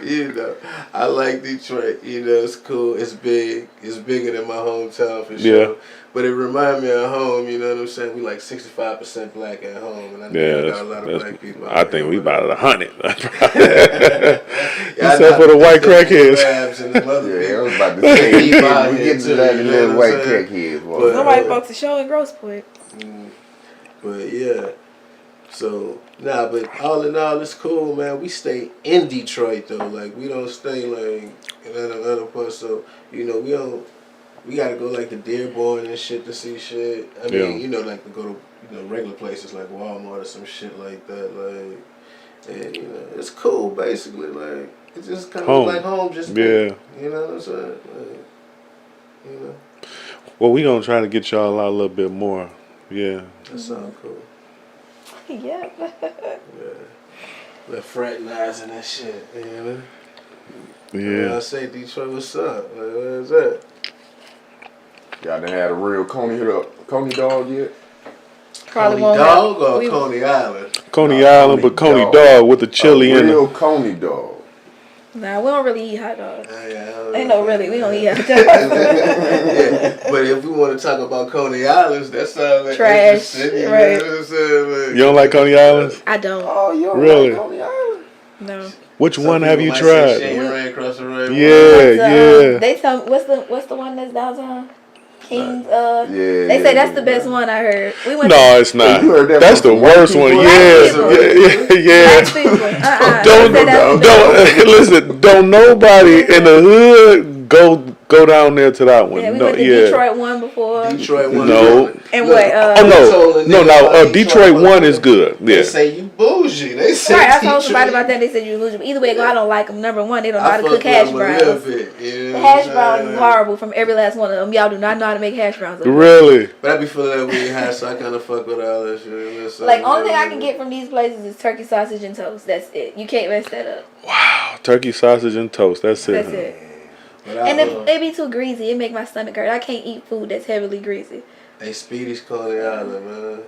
S2: You know, I like Detroit. You know, it's cool. It's big. It's bigger than my hometown for sure.
S1: Yeah.
S2: But it reminds me of home. You know what I'm saying? We like 65% black at home, and I know I got a lot of black people.
S1: I think we about at 100.
S2: Yeah,
S1: Except for the white crackheads.
S4: Yeah, I was about to say, we get to that little white crackheads.
S2: But-
S3: Some white folks are showing Gross Point.
S2: But yeah, so but all in all, it's cool, man. We stay in Detroit though, like we don't stay like in other parts. So you know, we gotta go like to Dearborn and shit to see shit. I mean,
S1: Yeah.
S2: you know, like to go to regular places like Walmart or some shit like that, like. And you know, it's cool basically, like it's just kind of
S1: Home.
S2: like home, just
S1: Yeah.
S2: You know what I'm saying? Like, you know,
S1: Well, we gonna try to get y'all out a little bit more. Yeah.
S2: that sounds cool.
S3: Yeah.
S2: Yeah. Like fraternizing and shit, you know? When
S1: Yeah.
S2: I say Detroit, what's up? Like, what is that?
S4: Y'all done had a real Coney dog yet?
S3: Probably
S2: Coney
S3: won't
S2: Dog
S3: have,
S2: or
S3: we,
S2: Coney Island?
S1: Coney
S4: Nah,
S1: Island, but
S4: Coney
S1: Coney
S4: dog.
S1: dog with the chili
S4: a
S1: in it.
S4: real Coney dog.
S3: Nah, we don't really eat hot dogs.
S2: Yeah,
S3: Ain't no really. We don't eat hot dogs.
S2: Yeah, but if we want to talk about Coney Islands, that sounds like
S3: Trash,
S2: city, you
S3: right.
S2: know what I'm saying? Like,
S1: You don't like Coney Islands?
S3: I don't.
S4: Oh, you don't
S1: Really?
S4: like Coney Island?
S3: No.
S1: Which
S2: some
S1: one have
S2: people
S1: you
S2: might say
S1: tried?
S2: Shane ran across the road.
S1: Yeah, yeah.
S3: They tell me what's the one that's downtown? Kings.
S4: Yeah.
S3: They say that's the best one I heard. We went.
S1: No, it's not.
S4: You heard that
S1: That's the
S4: from white
S1: worst one.
S4: people?
S1: Yeah,
S3: Black
S1: yeah.
S3: Black people.
S1: Don't
S3: They say that's the best one.
S1: listen. Don't nobody in the hood go down there to that one.
S3: Yeah, we
S1: No,
S3: went to
S1: yeah.
S3: Detroit one before.
S2: Detroit one.
S1: No.
S3: And
S2: Look,
S3: what?
S1: Oh no, no. Detroit one is good.
S2: They
S1: Yeah.
S2: say you bougie. They say
S3: Right, I told
S2: Detroit-
S3: somebody about that. They said you lose. Either way, I don't like them. Number one, they don't know
S2: I
S3: how to
S2: fuck
S3: cook
S2: with
S3: hash
S2: them a little
S3: browns.
S2: bit, you know
S3: The
S2: what I'm
S3: hash browns
S2: saying?
S3: is horrible from every last one of them. Y'all do not know how to make hash browns. Okay?
S1: Really?
S2: But I be feeling that weed high, so I kind of fuck with all that shit.
S3: Like, only thing I can get from these places is turkey sausage and toast. That's it. You can't mess that up.
S1: Wow. Turkey sausage and toast. That's it.
S3: That's
S1: huh?
S3: it.
S2: But I,
S3: And if it be too greasy, it make my stomach hurt. I can't eat food that's heavily greasy.
S2: hey, Speedy's Coney Island, man.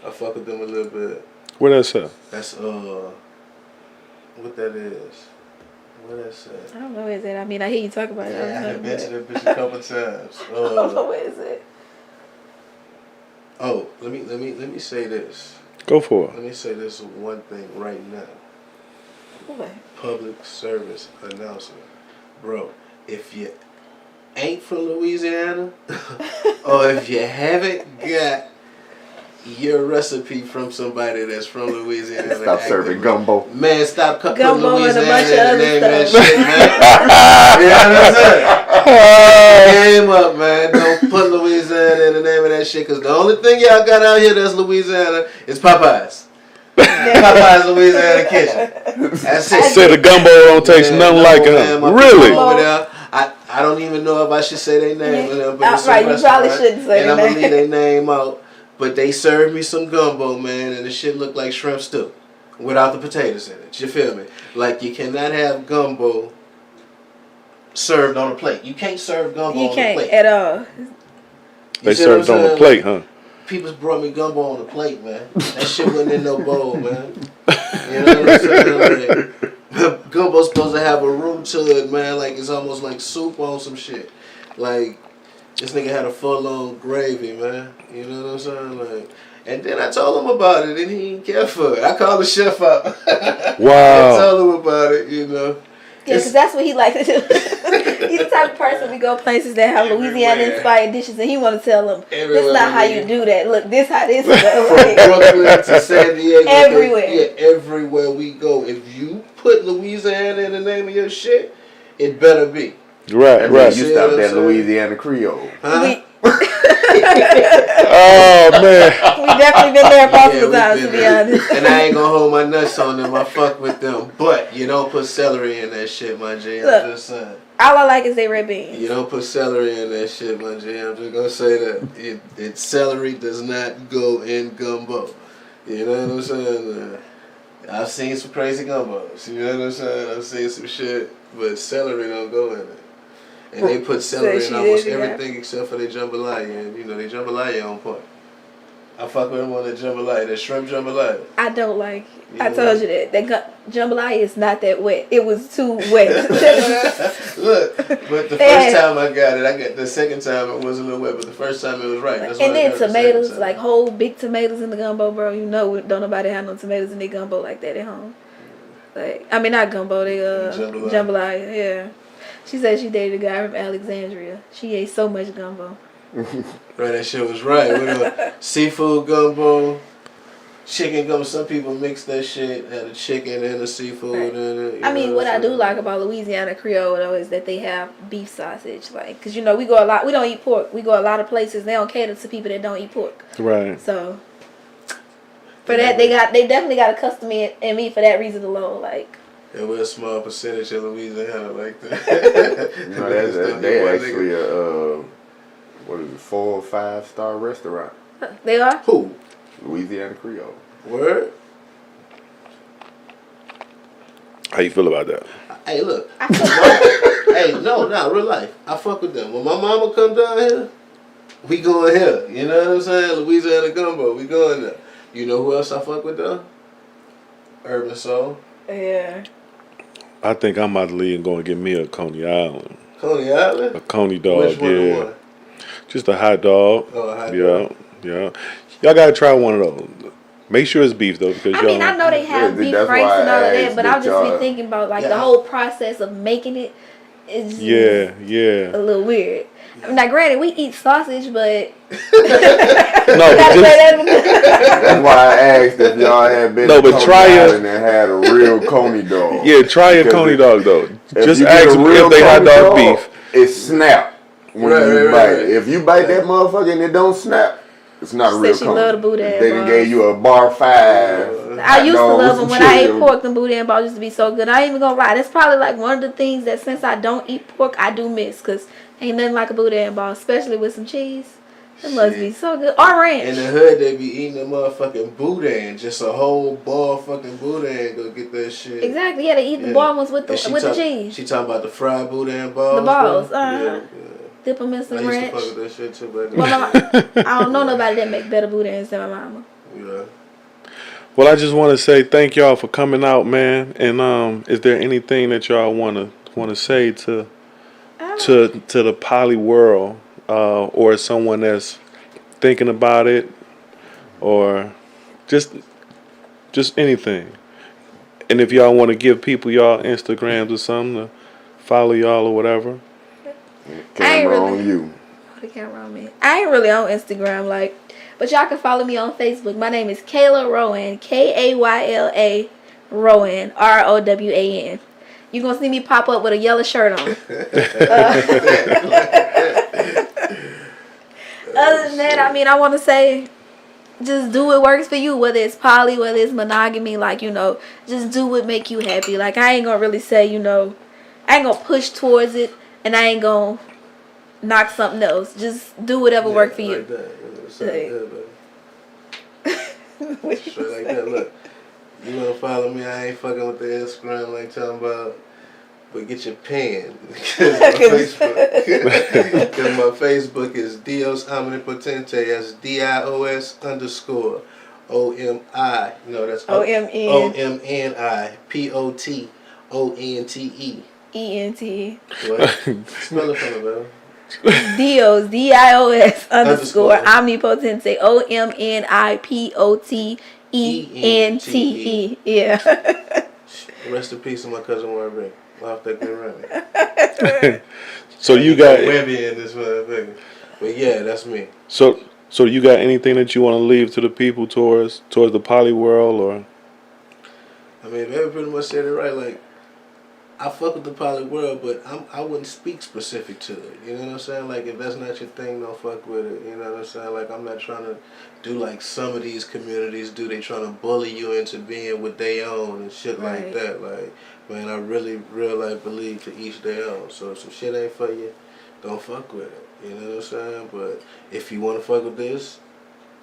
S2: I fuck with them a little bit.
S1: Where that's at?
S2: That's what that is. What that say?
S3: I don't know where is it. I mean, I hear you talk about it.
S2: Yeah, I
S3: I
S2: have
S3: don't
S2: been to
S3: know.
S2: that bitch a couple times.
S3: I don't know where is it.
S2: Oh, let me say this.
S1: Go for it.
S2: Let me say this one thing right now.
S3: What?
S2: Public service announcement, bro. If you ain't from Louisiana, or if you haven't got your recipe from somebody that's from Louisiana,
S4: Stop serving gumbo.
S2: Man, stop putting
S3: Gumbo and a
S2: Louisiana
S3: bunch of
S2: in the
S3: other
S2: name of that
S3: stuff.
S2: shit, man. You know what I'm saying? Game up, man. Don't put Louisiana in the name of that shit, because the only thing y'all got out here that's Louisiana is Popeyes. Popeyes Louisiana Kitchen. That's it.
S1: Say the gumbo don't taste
S2: Yeah,
S1: nothing
S2: no,
S1: like
S2: man,
S1: it.
S2: my
S1: Really?
S2: people over there, I don't even know if I should say their name.
S3: Yeah.
S2: But it's a
S3: Right, you probably
S2: restaurant,
S3: shouldn't say
S2: and
S3: their
S2: I'm gonna
S3: name.
S2: leave their name out. But they served me some gumbo, man, and the shit looked like shrimp stew without the potatoes in it. You feel me? Like, you cannot have gumbo served on a plate. You can't serve gumbo
S3: You
S2: on a
S3: can't
S2: plate.
S3: at all.
S1: They
S2: You see what I'm
S1: served on the
S2: saying?
S1: plate, huh?
S2: People's brought me gumbo on the plate, man. That shit wasn't in no bowl, man. You know what I'm saying? Like, gumbo's supposed to have a root to it, man. Like, it's almost like soup on some shit. Like, this nigga had a full-on gravy, man. You know what I'm saying? Like, and then I told him about it, and he didn't care for it. I called the chef out.
S1: Wow.
S2: I told him about it, you know.
S3: Yeah, because that's what he likes to do. He's the type of person we go places that have Louisiana-inspired dishes, and he want to tell them, this
S2: Everywhere
S3: is not how
S2: we
S3: you
S2: go.
S3: do that. Look, this how this
S2: From
S3: is.
S2: Brooklyn to San Diego.
S3: Everywhere.
S2: Yeah, everywhere we go. If you put Louisiana in the name of your shit, it better be.
S1: Right,
S4: That
S1: right.
S4: means you
S2: See
S4: stopped
S2: what I'm
S4: at
S2: saying?
S4: Louisiana Creole.
S2: Huh?
S1: Oh man.
S3: We definitely been there
S2: Yeah,
S3: multiple
S2: we
S3: times,
S2: been
S3: to be
S2: there.
S3: honest.
S2: And I ain't gonna hold my nuts on them. I fuck with them. But you don't put celery in that shit, my G. I'm
S3: Look.
S2: just saying.
S3: All I like is their red beans.
S2: You don't put celery in that shit, my G. I'm just gonna say that. Celery does not go in gumbo. You know what I'm saying? I've seen some crazy gumbos. You know what I'm saying? I've seen some shit, but celery don't go in it. And they put celery
S3: So
S2: in
S3: she
S2: almost
S3: did, yeah.
S2: everything except for the jambalaya. And you know, the jambalaya on point. I fuck with them on the jambalaya, the shrimp jambalaya.
S3: I don't like it.
S2: Yeah.
S3: I told you that jambalaya is not that wet. It was too wet.
S2: Look, but the first time I got it, the second time it was a little wet, but the first time it was right. That's why
S3: And
S2: I
S3: then
S2: got it the
S3: tomatoes,
S2: second
S3: like
S2: time.
S3: whole big tomatoes in the gumbo, bro. You know, don't nobody have no tomatoes in their gumbo like that at home. Like, I mean, not gumbo, they jambalaya. Yeah. She said she dated a guy from Alexandria. She ate so much gumbo.
S2: Right, that shit was right. With a seafood gumbo, chicken gumbo. Some people mix that shit, had a chicken and a seafood
S3: Right.
S2: in it.
S3: I mean, what I do like about Louisiana Creole though is that they have beef sausage, like, cause you know we go a lot. We don't eat pork. We go a lot of places. They don't cater to people that don't eat pork.
S1: Right.
S3: So for that, they definitely got a customer in me for that reason alone. Like,
S2: And we're a small percentage of Louisiana like that.
S4: No, they actually what is it, 4 or 5 star restaurant.
S3: they are.
S2: Who?
S4: Louisiana Creole.
S2: Word?
S1: How you feel about that?
S2: Hey, look. Hey, no, not real life. I fuck with them. When my mama come down here, we going here. You know what I'm saying? Louisiana gumbo, we going there. You know who else I fuck with though? Urban Soul.
S3: Yeah.
S1: I think I'm about to leave and go and get me a Coney Island.
S2: Coney Island?
S1: A Coney dog,
S2: Which one
S1: yeah.
S2: the one?
S1: Just a hot dog.
S2: Oh, a hot
S1: yeah,
S2: dog.
S1: yeah. Y'all gotta try one of those. Make sure it's beef though, because
S3: I mean, I know they have beef
S4: that's
S3: franks
S4: why
S3: and all
S4: I
S3: of that,
S4: asked
S3: but
S4: that
S3: I'll just
S4: y'all-
S3: be thinking about like
S2: Yeah.
S3: the whole process of making it is just
S1: Yeah,
S3: a
S1: yeah.
S3: little weird. I mean, now, granted, we eat sausage, but
S1: No, but just
S4: That's why I asked if y'all had been
S1: No,
S4: to
S1: but
S4: Coney
S1: try a-
S4: Island and had a real Coney dog.
S1: yeah, try a
S4: Because
S1: Coney
S4: if-
S1: dog though.
S4: If
S1: Just
S4: you get
S1: ask
S4: a
S1: them
S4: real
S1: if they hot
S4: Coney
S1: dog beef.
S4: It snap when
S2: Right,
S4: you
S2: right,
S4: bite.
S2: right.
S4: If you bite that motherfucker and it don't snap, it's not a
S3: She
S4: real
S3: said she
S4: Coney.
S3: love the boudin
S4: They done
S3: bars.
S4: gave you a bar 5.
S3: I used to
S4: hot dog
S3: love
S4: with
S3: them
S4: some
S3: when I ate
S4: chili.
S3: pork. The boudin balls used to be so good. I ain't even gonna lie. That's probably like one of the things that since I don't eat pork, I do miss. Cause ain't nothing like a boudin ball, especially with some cheese. It must be
S2: Shit.
S3: so good. Or ranch.
S2: In the hood, they be eating the motherfucking boudin, just a whole ball of fucking boudin. Go get that shit.
S3: Exactly. Yeah, they eat the
S2: Yeah.
S3: boiled ones with
S2: And
S3: the cheese.
S2: She talking about the fried boudin balls.
S3: The balls,
S2: bro.
S3: uh-huh.
S2: Yeah,
S3: Dip them in
S2: yeah. I
S3: some
S2: used
S3: ranch.
S2: to fuck with that shit too, baby.
S3: Well, I don't know nobody that make better boudins than my mama.
S2: Yeah.
S1: Well, I just want to say thank y'all for coming out, man. And is there anything that y'all want to say to the poly world, or someone that's thinking about it, or just anything? And if y'all want to give people y'all Instagrams or something to follow y'all or whatever.
S4: Camera
S3: really-
S4: on you.
S3: The camera on me. I ain't really on Instagram, like, but y'all can follow me on Facebook. My name is Kayla Rowan, Kayla Rowan, ROWAN. You gonna see me pop up with a yellow shirt on. Other than that, I mean, I want to say, just do what works for you. Whether it's poly, whether it's monogamy, like, you know, just do what make you happy. Like, I ain't gonna really say, you know, I ain't gonna push towards it, and I ain't gonna knock something else. Just do whatever work for you.
S2: Like that. Yeah, straight good, baby. Straight like that. Look, you wanna follow me? I ain't fucking with the Instagram like talking about. But get your pen because my Facebook is Dios Omnipotente. That's DIOS_OMI. No, that's OMNIPOTONTE.
S3: ENT.
S2: What? Spell it for me, bro.
S3: Dios DIOS_ omnipotente OMNIPOTENTE. Yeah.
S2: Rest in peace to my cousin Warren Ring. Off that good Remy.
S1: So you got
S2: Webby in this motherfucker. But yeah, that's me.
S1: so you got anything that you want to leave to the people towards the poly world, or?
S2: I mean, Baby pretty much said it right. Like, I fuck with the poly world, but I wouldn't speak specific to it. You know what I'm saying? Like, if that's not your thing, don't fuck with it. You know what I'm saying? Like, I'm not trying to do like some of these communities do. They trying to bully you into being what they own and shit like
S3: Right.
S2: that. Like, man, I really, real life believe to each their own. So if some shit ain't for you, don't fuck with it. You know what I'm saying? But if you want to fuck with this,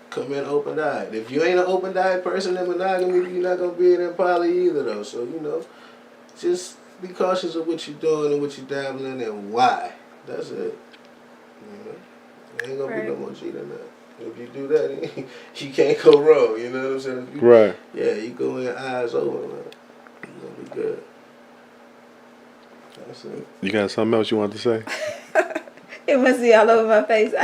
S2: come in open-eyed. If you ain't an open-eyed person in monogamy, you're not gonna be in poly either, though. So just be cautious of what you're doing and what you're dabbling in and why. That's it. Ain't gonna be no more G than that. If you do that, you can't go wrong. You know what I'm saying?
S1: Right.
S2: Yeah, you go in eyes open, man. You're gonna be good. That's it.
S1: You got something else you want to say?
S3: It must be all over my face.
S1: Go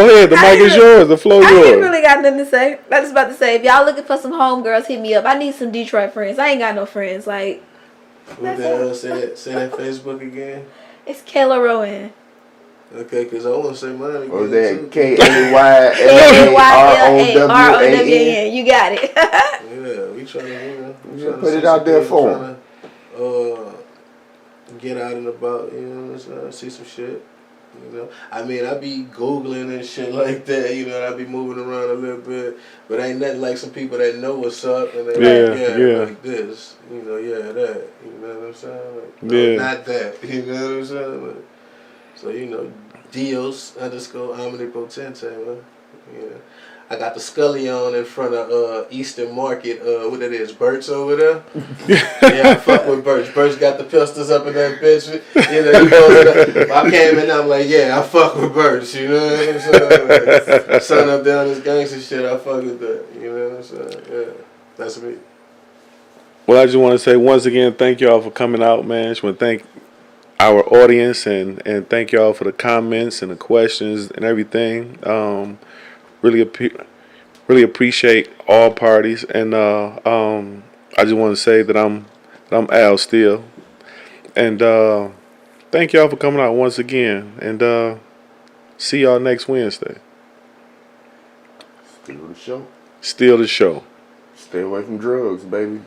S1: ahead. The mic is yours. The floor
S3: I ain't
S1: yours.
S3: really got nothing to say. I was about to say, if y'all looking for some homegirls, hit me up. I need some Detroit friends. I ain't got no friends. Like,
S2: Who the hell say that Facebook again?
S3: it's Kayla Rowan.
S2: Okay, because I want to say mine again.
S4: Or that
S2: too.
S4: KAYLAROWAN.
S3: You got it.
S2: Yeah, we trying to,
S4: Put it out there for them.
S2: Get out and about, see some shit. I mean, I be Googling and shit like that, and I be moving around a little bit, but ain't nothing like some people that know what's up and they like this, that, you know what I'm saying? Like, no, not that, you know what I'm saying? Like, so, Dios _omnipotente, man. Yeah. I got the Scully on in front of Eastern Market, what it is, Burt's over there. Yeah, I fuck with Burt's. Burt's got the pistols up in that bitch. He goes up. I came in, I'm like, yeah, I fuck with Burt's, you know what I'm saying? Like, son up down this gangster shit, I fuck with that, you know what I'm saying? Yeah, that's me.
S1: Well, I just want to say once again, thank y'all for coming out, man. Just want to thank our audience and thank y'all for the comments and the questions and everything. Really appreciate all parties, and I just want to say that I'm Al Steele, and thank y'all for coming out once again, and see y'all next Wednesday.
S4: Steal the show.
S1: Steal the show.
S4: Stay away from drugs, baby.